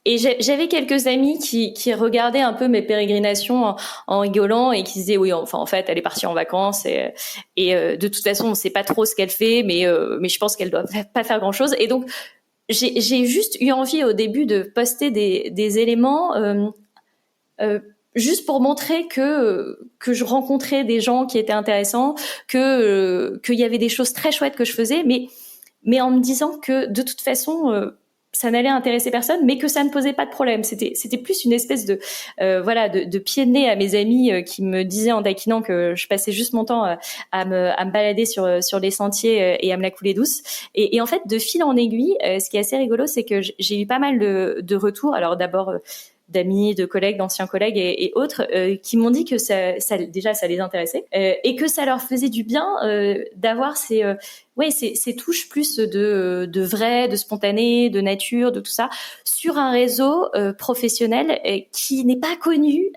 Et j'avais quelques amis qui regardaient un peu mes pérégrinations en rigolant et qui disaient oui, enfin en fait elle est partie en vacances et de toute façon on sait pas trop ce qu'elle fait, mais je pense qu'elle doit pas faire grand chose. Et donc j'ai juste eu envie au début de poster des éléments juste pour montrer que je rencontrais des gens qui étaient intéressants, qu'il y avait des choses très chouettes que je faisais, mais en me disant que de toute façon ça n'allait intéresser personne, mais que ça ne posait pas de problème. C'était plus une espèce de pied de nez à mes amis qui me disaient en taquinant que je passais juste mon temps à me balader sur les sentiers et à me la couler douce. Et en fait, de fil en aiguille, ce qui est assez rigolo, c'est que j'ai eu pas mal de retours. Alors d'abord d'amis, de collègues, d'anciens collègues et autres qui m'ont dit que ça les intéressait et que ça leur faisait du bien d'avoir ces touches plus de vrai, de spontané, de nature, de tout ça sur un réseau professionnel qui n'est pas connu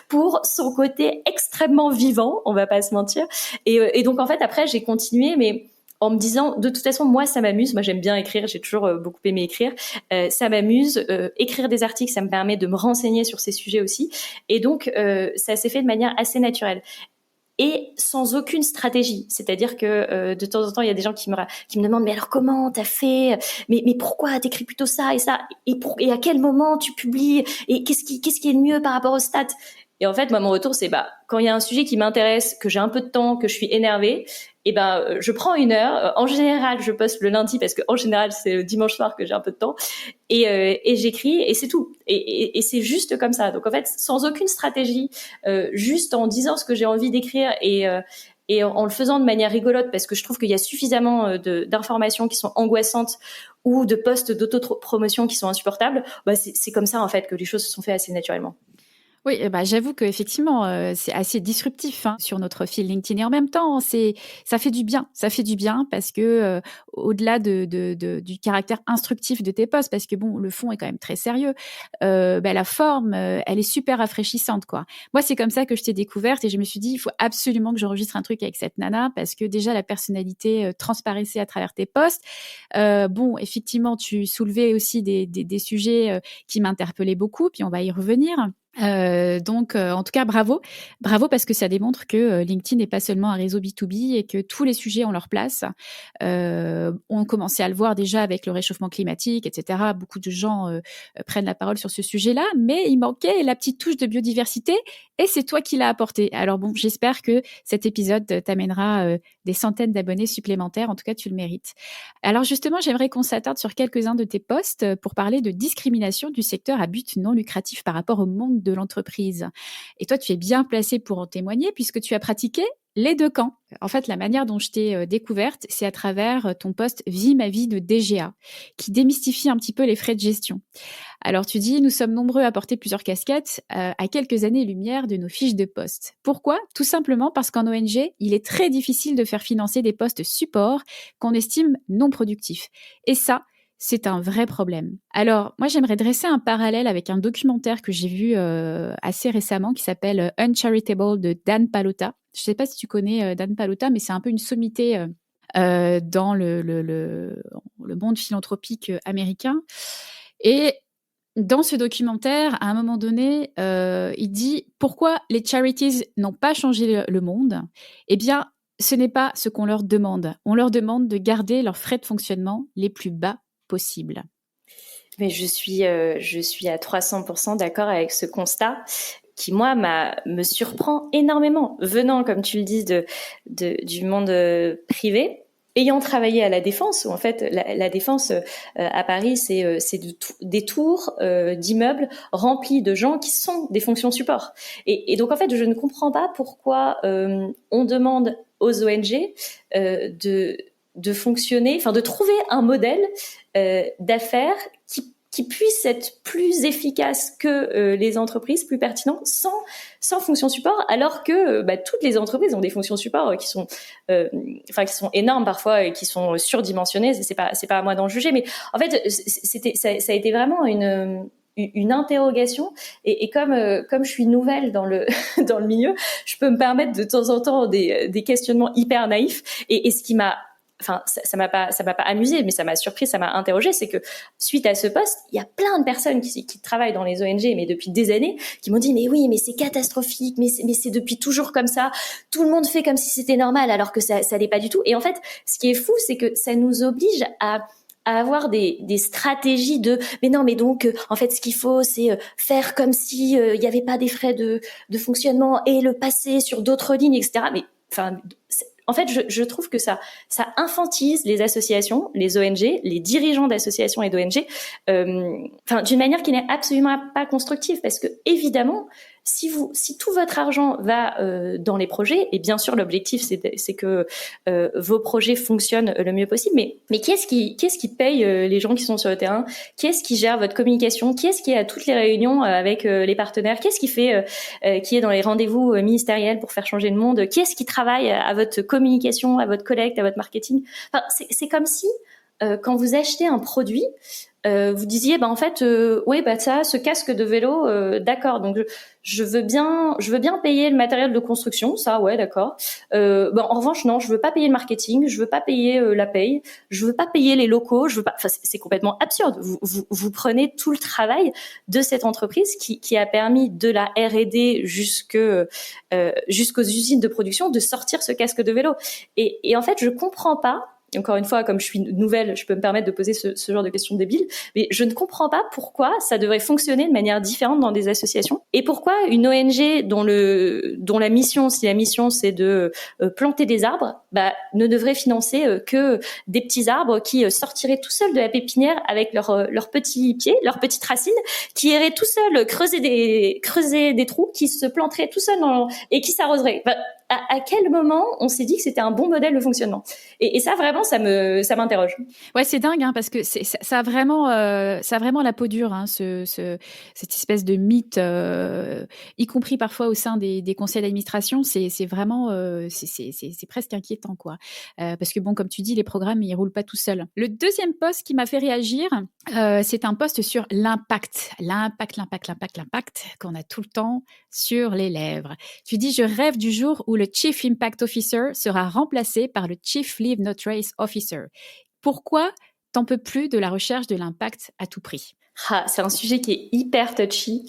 pour son côté extrêmement vivant, on va pas se mentir. Et donc en fait après j'ai continué, mais en me disant, de toute façon, moi, ça m'amuse. Moi, j'aime bien écrire. J'ai toujours beaucoup aimé écrire. Ça m'amuse. Écrire des articles, ça me permet de me renseigner sur ces sujets aussi. Et donc, ça s'est fait de manière assez naturelle. Et sans aucune stratégie. C'est-à-dire que de temps en temps, il y a des gens qui me demandent, mais alors comment t'as fait ? Mais pourquoi t'écris plutôt ça et ça ? Et à quel moment tu publies ? Et qu'est-ce qui est le mieux par rapport aux stats ? Et en fait, moi, mon retour, c'est quand il y a un sujet qui m'intéresse, que j'ai un peu de temps, que je suis énervée, je prends 1 heure. En général, je poste le lundi parce que en général, c'est le dimanche soir que j'ai un peu de temps. Et j'écris et c'est tout. Et c'est juste comme ça. Donc en fait, sans aucune stratégie, juste en disant ce que j'ai envie d'écrire et en le faisant de manière rigolote, parce que je trouve qu'il y a suffisamment d'informations qui sont angoissantes ou de posts d'autopromotion qui sont insupportables. C'est comme ça en fait que les choses se sont faites assez naturellement. Oui, j'avoue qu'effectivement, c'est assez disruptif sur notre fil LinkedIn. Et en même temps, ça fait du bien. Ça fait du bien parce que au-delà du caractère instructif de tes posts, parce que bon, le fond est quand même très sérieux, la forme, elle est super rafraîchissante, quoi. Moi, c'est comme ça que je t'ai découverte et je me suis dit, il faut absolument que j'enregistre un truc avec cette nana parce que déjà, la personnalité transparaissait à travers tes posts. Effectivement, tu soulevais aussi des sujets qui m'interpellaient beaucoup, puis on va y revenir. Donc, en tout cas, bravo parce que ça démontre que LinkedIn n'est pas seulement un réseau B2B et que tous les sujets ont leur place. On commençait à le voir déjà avec le réchauffement climatique, etc. Beaucoup de gens prennent la parole sur ce sujet-là, mais il manquait la petite touche de biodiversité et c'est toi qui l'as apporté. Alors bon, j'espère que cet épisode t'amènera des centaines d'abonnés supplémentaires. En tout cas, tu le mérites. Alors justement, j'aimerais qu'on s'attarde sur quelques-uns de tes posts pour parler de discrimination du secteur à but non lucratif par rapport au monde de l'entreprise. Et toi, tu es bien placé pour en témoigner puisque tu as pratiqué les 2 camps. En fait, la manière dont je t'ai découverte, c'est à travers ton post « Vie ma vie » de DGA, qui démystifie un petit peu les frais de gestion. Alors, tu dis « Nous sommes nombreux à porter plusieurs casquettes à quelques années-lumière de nos fiches de poste. » Pourquoi ? Tout simplement parce qu'en ONG, il est très difficile de faire financer des postes support qu'on estime non productifs. Et ça, c'est un vrai problème. Alors, moi, j'aimerais dresser un parallèle avec un documentaire que j'ai vu assez récemment qui s'appelle « Uncharitable » de Dan Pallotta. Je ne sais pas si tu connais Dan Pallotta, mais c'est un peu une sommité dans le monde philanthropique américain. Et dans ce documentaire, à un moment donné, il dit « Pourquoi les charities n'ont pas changé le monde ? Eh bien, ce n'est pas ce qu'on leur demande. On leur demande de garder leurs frais de fonctionnement les plus bas possibles. » Mais je suis à 300% d'accord avec ce constat qui moi me surprend énormément, venant, comme tu le dis, du monde privé. Ayant travaillé à la Défense, où en fait la Défense à Paris, c'est des tours d'immeubles remplis de gens qui sont des fonctions support. Et donc en fait, je ne comprends pas pourquoi on demande aux ONG de fonctionner, enfin de trouver un modèle d'affaires qui puisse être plus efficace que les entreprises, plus pertinent, sans fonction support, alors que toutes les entreprises ont des fonctions support qui sont énormes parfois et qui sont surdimensionnées. C'est pas à moi d'en juger, mais en fait ça a été vraiment une interrogation et comme je suis nouvelle dans le dans le milieu, je peux me permettre de temps en temps des questionnements hyper naïfs et ce qui m'a ça m'a pas amusé, mais ça m'a surpris, ça m'a interrogé, c'est que suite à ce poste, il y a plein de personnes qui travaillent dans les ONG, mais depuis des années, qui m'ont dit mais oui, mais c'est catastrophique, mais c'est depuis toujours comme ça. Tout le monde fait comme si c'était normal, alors que ça l'est pas du tout. Et en fait, ce qui est fou, c'est que ça nous oblige à avoir des stratégies mais non, mais donc en fait ce qu'il faut c'est faire comme si il y avait pas des frais de fonctionnement et le passer sur d'autres lignes, etc. Mais en fait, je trouve que ça infantilise les associations, les ONG, les dirigeants d'associations et d'ONG, d'une manière qui n'est absolument pas constructive, parce que évidemment, si tout votre argent va dans les projets, et bien sûr l'objectif c'est que vos projets fonctionnent le mieux possible, mais qui est-ce qui paye les gens qui sont sur le terrain? Qui est-ce qui gère votre communication? Qui est-ce qui est à toutes les réunions avec les partenaires? Qui est-ce qui fait qui est dans les rendez-vous ministériels pour faire changer le monde? Qui est-ce qui travaille à votre communication, à votre collecte, à votre marketing? Enfin, c'est comme si quand vous achetez un produit, vous disiez en fait oui ça, ce casque de vélo, d'accord, donc je veux bien payer le matériel de construction, ça ouais d'accord, en revanche non, je veux pas payer le marketing, je veux pas payer la paye, je veux pas payer les locaux, je veux pas, c'est complètement absurde. Vous prenez tout le travail de cette entreprise qui a permis de la R&D jusqu'aux usines de production de sortir ce casque de vélo, et en fait je comprends pas. Encore une fois, comme je suis nouvelle, je peux me permettre de poser ce genre de questions débiles, mais je ne comprends pas pourquoi ça devrait fonctionner de manière différente dans des associations, et pourquoi une ONG dont la mission, si la mission c'est de planter des arbres, ne devrait financer que des petits arbres qui sortiraient tout seuls de la pépinière avec leurs petits pieds, leurs petites racines, qui iraient tout seuls creuser des trous, qui se planteraient tout seuls et qui s'arroseraient. À quel moment on s'est dit que c'était un bon modèle de fonctionnement? Et ça vraiment, ça m'interroge. Ouais, c'est dingue, parce que ça a vraiment la peau dure, cette espèce de mythe, y compris parfois au sein des conseils d'administration. C'est vraiment, c'est presque inquiétant, quoi. Parce que bon, comme tu dis, les programmes ils roulent pas tout seuls. Le deuxième post qui m'a fait réagir, c'est un post sur l'impact qu'on a tout le temps sur les lèvres. Tu dis, je rêve du jour où le Chief Impact Officer sera remplacé par le Chief Leave No Trace Officer. Pourquoi t'en peux plus de la recherche de l'impact à tout prix? C'est un sujet qui est hyper touchy,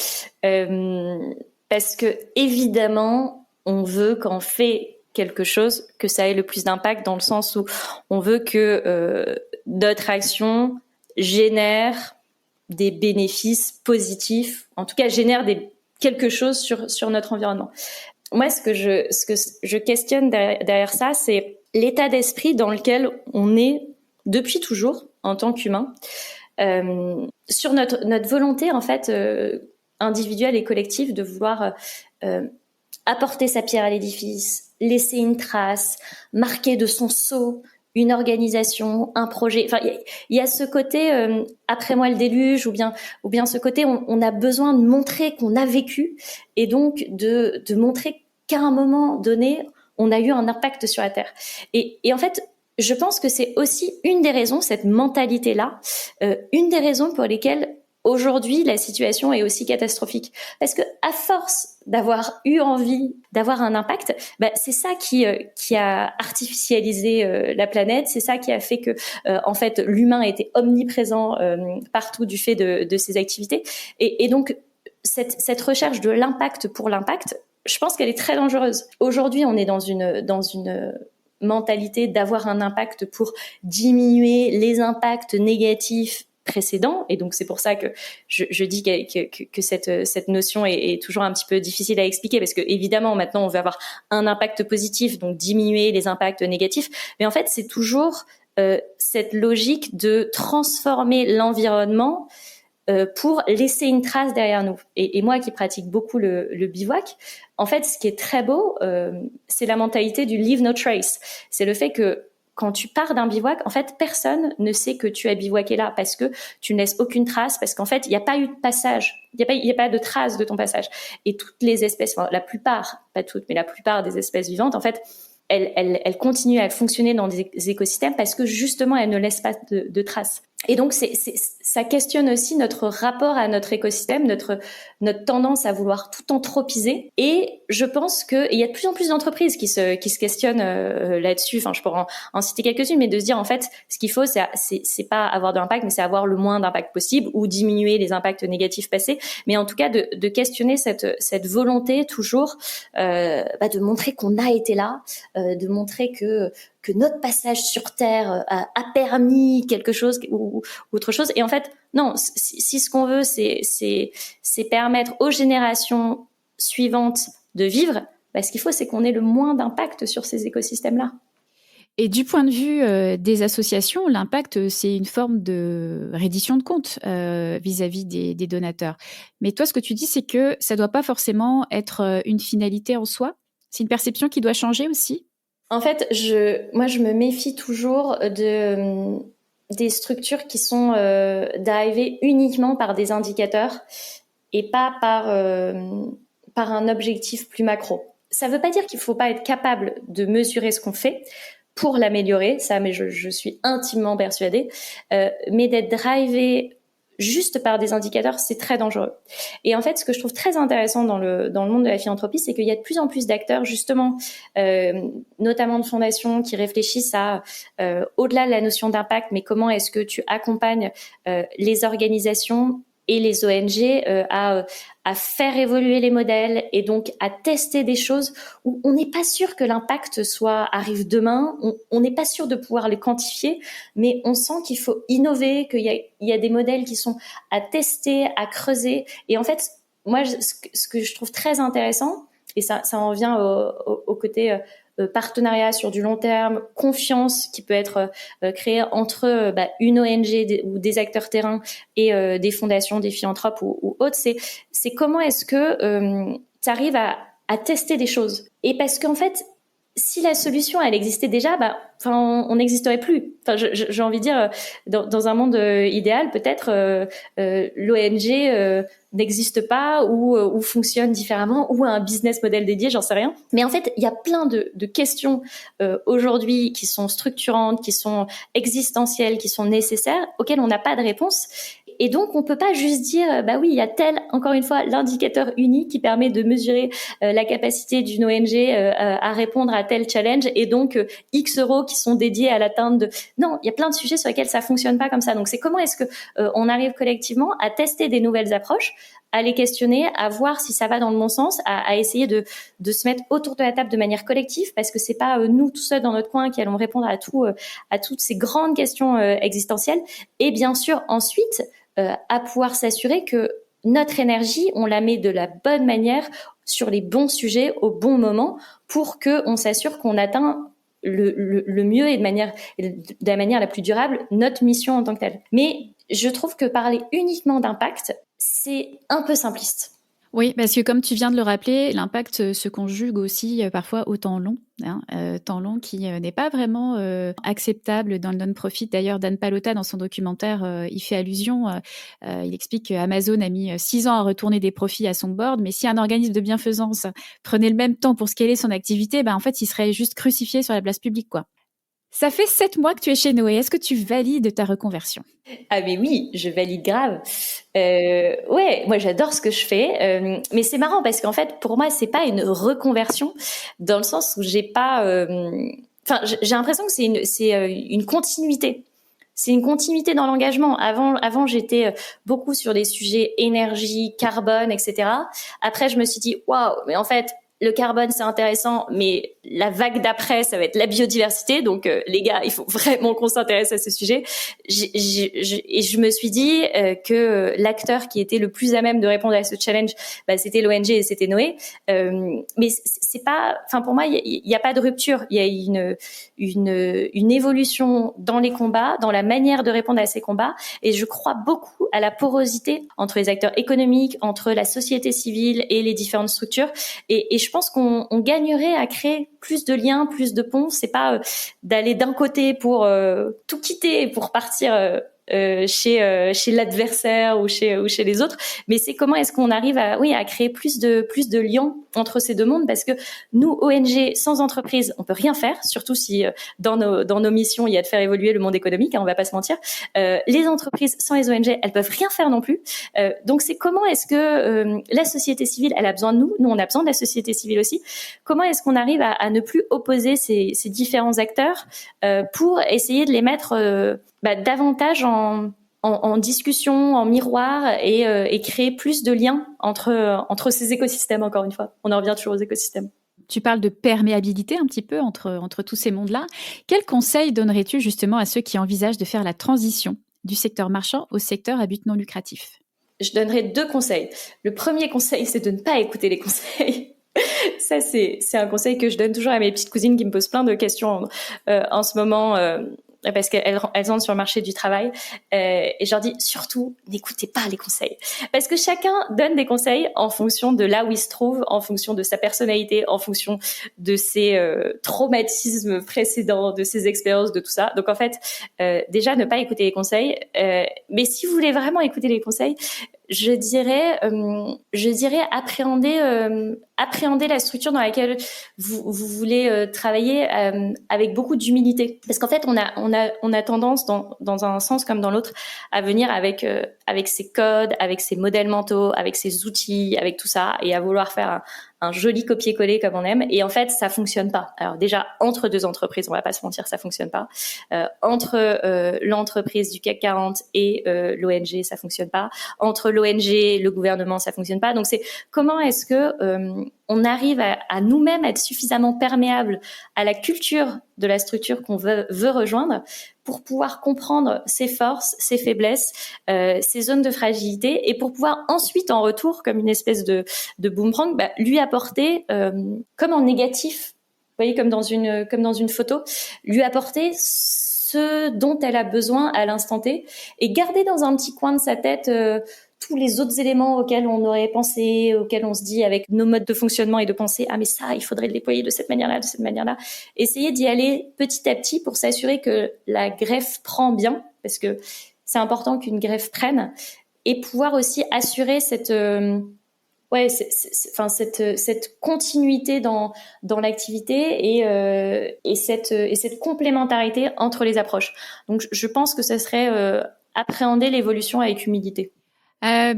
parce que évidemment, on veut quand on fait quelque chose que ça ait le plus d'impact, dans le sens où on veut que notre action génère des bénéfices positifs, en tout cas génère quelque chose sur notre environnement. Moi, ce que je questionne derrière ça, c'est l'état d'esprit dans lequel on est depuis toujours en tant qu'humain, sur notre volonté en fait individuelle et collective de vouloir apporter sa pierre à l'édifice, laisser une trace, marquer de son sceau une organisation, un projet. Enfin, il y a ce côté après moi le déluge, ou bien ce côté on a besoin de montrer qu'on a vécu, et donc de montrer qu'à un moment donné on a eu un impact sur la Terre. Et en fait, je pense que c'est aussi une des raisons, cette mentalité-là, une des raisons pour lesquelles aujourd'hui la situation est aussi catastrophique. Parce que à force d'avoir eu envie d'avoir un impact, c'est ça qui a artificialisé la planète, c'est ça qui a fait que en fait l'humain était omniprésent partout du fait de ses activités. Et donc cette recherche de l'impact pour l'impact, je pense qu'elle est très dangereuse. Aujourd'hui, on est dans une mentalité d'avoir un impact pour diminuer les impacts négatifs précédent. Et donc, c'est pour ça que je dis que cette notion est toujours un petit peu difficile à expliquer, parce que évidemment, maintenant, on veut avoir un impact positif, donc diminuer les impacts négatifs. Mais en fait, c'est toujours cette logique de transformer l'environnement pour laisser une trace derrière nous. Et moi qui pratique beaucoup le bivouac, en fait, ce qui est très beau, c'est la mentalité du leave no trace. C'est le fait que quand tu pars d'un bivouac, en fait, personne ne sait que tu as bivouaqué là, parce que tu ne laisses aucune trace, parce qu'en fait, il n'y a pas eu de passage, il n'y a pas de trace de ton passage. Et toutes les espèces, enfin, la plupart, pas toutes, mais la plupart des espèces vivantes, en fait, elles continuent à fonctionner dans des écosystèmes parce que justement, elles ne laissent pas de traces. Et donc, ça questionne aussi notre rapport à notre écosystème, notre tendance à vouloir tout anthropiser. Et je pense qu'il y a de plus en plus d'entreprises qui se questionnent là-dessus. Enfin, je pourrais en citer quelques-unes, mais de se dire, en fait, ce qu'il faut, c'est pas avoir de l'impact, mais c'est avoir le moins d'impact possible ou diminuer les impacts négatifs passés. Mais en tout cas, de questionner cette volonté toujours de montrer qu'on a été là, de montrer que notre passage sur Terre a permis quelque chose ou autre chose. Et en fait, non, si ce qu'on veut, c'est permettre aux générations suivantes de vivre, ce qu'il faut, c'est qu'on ait le moins d'impact sur ces écosystèmes-là. Et du point de vue des associations, l'impact, c'est une forme de reddition de comptes vis-à-vis des donateurs. Mais toi, ce que tu dis, c'est que ça ne doit pas forcément être une finalité en soi. C'est une perception qui doit changer aussi. En fait, moi, je me méfie toujours des structures qui sont drivées uniquement par des indicateurs et pas par un objectif plus macro. Ça ne veut pas dire qu'il ne faut pas être capable de mesurer ce qu'on fait pour l'améliorer, ça, mais je suis intimement persuadée, mais d'être drivé juste par des indicateurs, c'est très dangereux. Et en fait, ce que je trouve très intéressant dans le monde de la philanthropie, c'est qu'il y a de plus en plus d'acteurs, justement, notamment de fondations, qui réfléchissent à, au-delà de la notion d'impact, mais comment est-ce que tu accompagnes les organisations et les ONG à faire évoluer les modèles et donc à tester des choses où on n'est pas sûr que l'impact arrive demain, on n'est pas sûr de pouvoir les quantifier, mais on sent qu'il faut innover, qu'il y a des modèles qui sont à tester, à creuser. Et en fait, moi, ce que je trouve très intéressant, et ça en vient au côté partenariat sur du long terme, confiance qui peut être créée entre une ONG ou des acteurs terrain et des fondations, des philanthropes ou autres, c'est comment est-ce que tu arrives à tester des choses. Et parce qu'en fait, si la solution elle existait déjà, on n'existerait plus. Enfin, j'ai envie de dire, dans un monde idéal, peut-être l'ONG n'existe pas ou fonctionne différemment ou a un business model dédié, j'en sais rien. Mais en fait, il y a plein de questions aujourd'hui qui sont structurantes, qui sont existentielles, qui sont nécessaires, auxquelles on n'a pas de réponse. Et donc, on peut pas juste dire, oui, il y a encore une fois, l'indicateur unique qui permet de mesurer la capacité d'une ONG à répondre à tel challenge et donc X euros qui sont dédiés à l'atteinte de... Non, il y a plein de sujets sur lesquels ça fonctionne pas comme ça. Donc, c'est comment est-ce que on arrive collectivement à tester des nouvelles approches, à les questionner, à voir si ça va dans le bon sens, à essayer de se mettre autour de la table de manière collective, parce que c'est pas nous tout seuls dans notre coin qui allons répondre à toutes ces grandes questions existentielles. Et bien sûr, ensuite, à pouvoir s'assurer que notre énergie, on la met de la bonne manière sur les bons sujets au bon moment pour qu'on s'assure qu'on atteint le mieux et de la manière la plus durable notre mission en tant que telle. Mais je trouve que parler uniquement d'impact, c'est un peu simpliste. Oui, parce que comme tu viens de le rappeler, l'impact se conjugue aussi parfois au temps long, temps long qui n'est pas vraiment acceptable dans le non-profit. D'ailleurs, Dan Pallotta, dans son documentaire, il fait allusion, il explique qu'Amazon a mis 6 ans à retourner des profits à son board, mais si un organisme de bienfaisance prenait le même temps pour scaler son activité, en fait, il serait juste crucifié sur la place publique, quoi. Ça fait 7 mois que tu es chez Noé. Est-ce que tu valides ta reconversion ? Ah mais oui, je valide grave. Ouais, moi j'adore ce que je fais, mais c'est marrant parce qu'en fait pour moi c'est pas une reconversion dans le sens où j'ai pas. J'ai l'impression que c'est une continuité. C'est une continuité dans l'engagement. Avant j'étais beaucoup sur des sujets énergie, carbone, etc. Après je me suis dit waouh, mais en fait le carbone, c'est intéressant, mais la vague d'après, ça va être la biodiversité. Donc, les gars, il faut vraiment qu'on s'intéresse à ce sujet. Et je me suis dit que l'acteur qui était le plus à même de répondre à ce challenge, c'était l'ONG et c'était Noé. Mais c'est pas, pour moi, il y a pas de rupture. Il y a une évolution dans les combats, dans la manière de répondre à ces combats. Et je crois beaucoup à la porosité entre les acteurs économiques, entre la société civile et les différentes structures. Et je pense qu'on gagnerait à créer plus de liens, plus de ponts. C'est pas d'aller d'un côté pour tout quitter, pour partir chez l'adversaire ou chez les autres, mais c'est comment est-ce qu'on arrive à créer plus de liens entre ces deux mondes, parce que nous, ONG sans entreprise, on peut rien faire, surtout si dans nos missions il y a de faire évoluer le monde économique, on va pas se mentir. Les entreprises sans les ONG, elles peuvent rien faire non plus. Donc c'est comment est-ce que la société civile, elle a besoin de nous on a besoin de la société civile aussi. Comment est-ce qu'on arrive à ne plus opposer ces différents acteurs pour essayer de les mettre davantage en discussion, en miroir, et créer plus de liens entre ces écosystèmes. Encore une fois, on en revient toujours aux écosystèmes. Tu parles de perméabilité un petit peu entre tous ces mondes-là. Quel conseil donnerais-tu justement à ceux qui envisagent de faire la transition du secteur marchand au secteur à but non lucratif? Je donnerais 2 conseils. Le premier conseil, c'est de ne pas écouter les conseils. Ça, c'est un conseil que je donne toujours à mes petites cousines qui me posent plein de questions en ce moment, parce qu'elles entrent sur le marché du travail, et je leur dis surtout n'écoutez pas les conseils, parce que chacun donne des conseils en fonction de là où il se trouve, en fonction de sa personnalité, en fonction de ses traumatismes précédents, de ses expériences, de tout ça. Donc en fait, déjà ne pas écouter les conseils, mais si vous voulez vraiment écouter les conseils, je dirais appréhender la structure dans laquelle vous voulez travailler avec beaucoup d'humilité, parce qu'en fait on a tendance dans un sens comme dans l'autre à venir avec ses codes, avec ses modèles mentaux, avec ses outils, avec tout ça, et à vouloir faire un joli copier-coller comme on aime, et en fait ça fonctionne pas. Alors déjà, entre 2 entreprises, on va pas se mentir, ça fonctionne pas. Entre l'entreprise du CAC 40 et l'ONG, ça fonctionne pas. Entre l'ONG et le gouvernement, ça fonctionne pas. Donc c'est comment est-ce que on arrive à nous-mêmes être suffisamment perméables à la culture de la structure qu'on veut rejoindre, pour pouvoir comprendre ses forces, ses faiblesses, ses zones de fragilité, et pour pouvoir ensuite, en retour, comme une espèce de boomerang, lui apporter, comme en négatif, vous voyez, comme dans une photo, lui apporter ce dont elle a besoin à l'instant T, et garder dans un petit coin de sa tête tous les autres éléments auxquels on aurait pensé, auxquels on se dit avec nos modes de fonctionnement et de pensée, ah mais ça, il faudrait le déployer de cette manière-là, de cette manière-là. Essayer d'y aller petit à petit pour s'assurer que la greffe prend bien, parce que c'est important qu'une greffe prenne, et pouvoir aussi assurer cette continuité dans l'activité, et cette complémentarité entre les approches. Donc je pense que ça serait appréhender l'évolution avec humilité.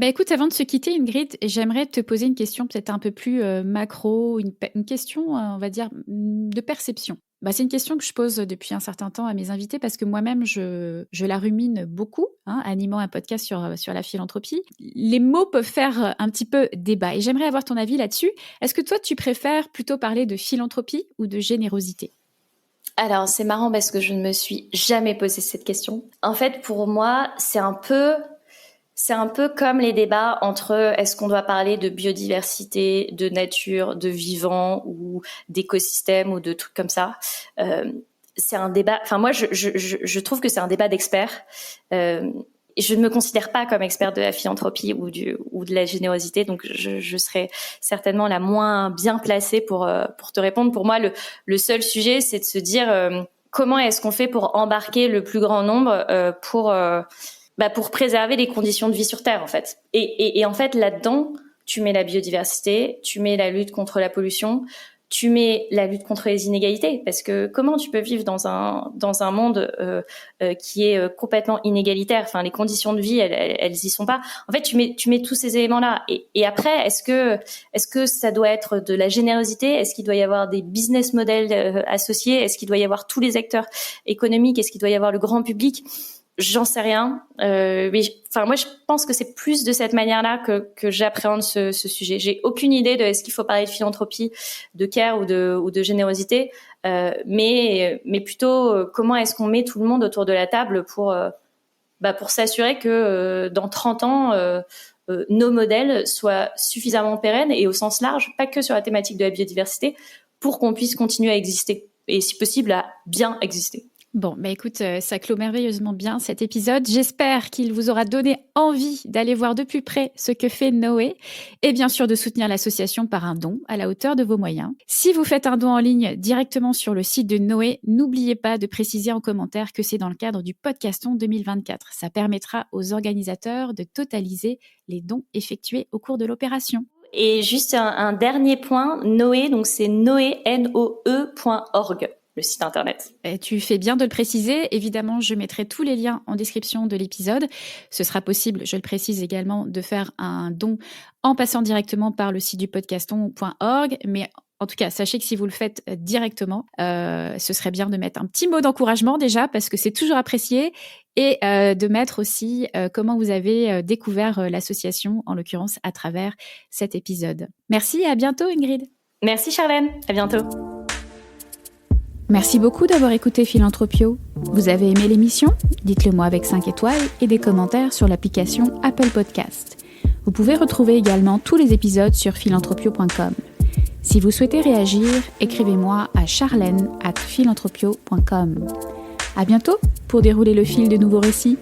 Écoute, avant de se quitter, Ingrid, j'aimerais te poser une question peut-être un peu plus macro, une question, on va dire, de perception. C'est une question que je pose depuis un certain temps à mes invités, parce que moi-même, je la rumine beaucoup, animant un podcast sur la philanthropie. Les mots peuvent faire un petit peu débat, et j'aimerais avoir ton avis là-dessus. Est-ce que toi, tu préfères plutôt parler de philanthropie ou de générosité ? Alors, c'est marrant parce que je ne me suis jamais posé cette question. En fait, pour moi, c'est un peu comme les débats entre est-ce qu'on doit parler de biodiversité, de nature, de vivant, ou d'écosystème, ou de trucs comme ça. C'est un débat. Enfin, moi, je trouve que c'est un débat d'experts. Je ne me considère pas comme experte de la philanthropie ou de la générosité, donc je serais certainement la moins bien placée pour te répondre. Pour moi, le seul sujet, c'est de se dire comment est-ce qu'on fait pour embarquer le plus grand nombre pour préserver les conditions de vie sur Terre, en fait. Et en fait, là-dedans, tu mets la biodiversité, tu mets la lutte contre la pollution, tu mets la lutte contre les inégalités, parce que comment tu peux vivre dans un monde qui est complètement inégalitaire? Enfin, les conditions de vie, elles y sont pas. En fait, tu mets tous ces éléments-là. Et après, est-ce que ça doit être de la générosité? Est-ce qu'il doit y avoir des business models associés? Est-ce qu'il doit y avoir tous les acteurs économiques? Est-ce qu'il doit y avoir le grand public? J'en sais rien. Mais moi, je pense que c'est plus de cette manière-là que j'appréhende ce sujet. J'ai aucune idée de est-ce qu'il faut parler de philanthropie, de care ou de générosité, mais plutôt comment est-ce qu'on met tout le monde autour de la table pour s'assurer que dans 30 ans, nos modèles soient suffisamment pérennes et au sens large, pas que sur la thématique de la biodiversité, pour qu'on puisse continuer à exister et si possible à bien exister. Bon, écoute, ça clôt merveilleusement bien cet épisode. J'espère qu'il vous aura donné envie d'aller voir de plus près ce que fait Noé et bien sûr de soutenir l'association par un don à la hauteur de vos moyens. Si vous faites un don en ligne directement sur le site de Noé, n'oubliez pas de préciser en commentaire que c'est dans le cadre du Podcaston 2024. Ça permettra aux organisateurs de totaliser les dons effectués au cours de l'opération. Et juste un dernier point, Noé, donc c'est noe.org. Le site internet. Tu fais bien de le préciser. Évidemment, je mettrai tous les liens en description de l'épisode. Ce sera possible, je le précise également, de faire un don en passant directement par le site du podcaston.org. Mais en tout cas, sachez que si vous le faites directement, ce serait bien de mettre un petit mot d'encouragement déjà, parce que c'est toujours apprécié, et de mettre aussi comment vous avez découvert l'association, en l'occurrence à travers cet épisode. Merci et à bientôt, Ingrid. Merci, Charlène. À bientôt. Merci beaucoup d'avoir écouté Philanthropio. Vous avez aimé l'émission ? Dites-le moi avec 5 étoiles et des commentaires sur l'application Apple Podcast. Vous pouvez retrouver également tous les épisodes sur philanthropio.com. Si vous souhaitez réagir, écrivez-moi à charlène@philanthropio.com. À bientôt pour dérouler le fil de nouveaux récits.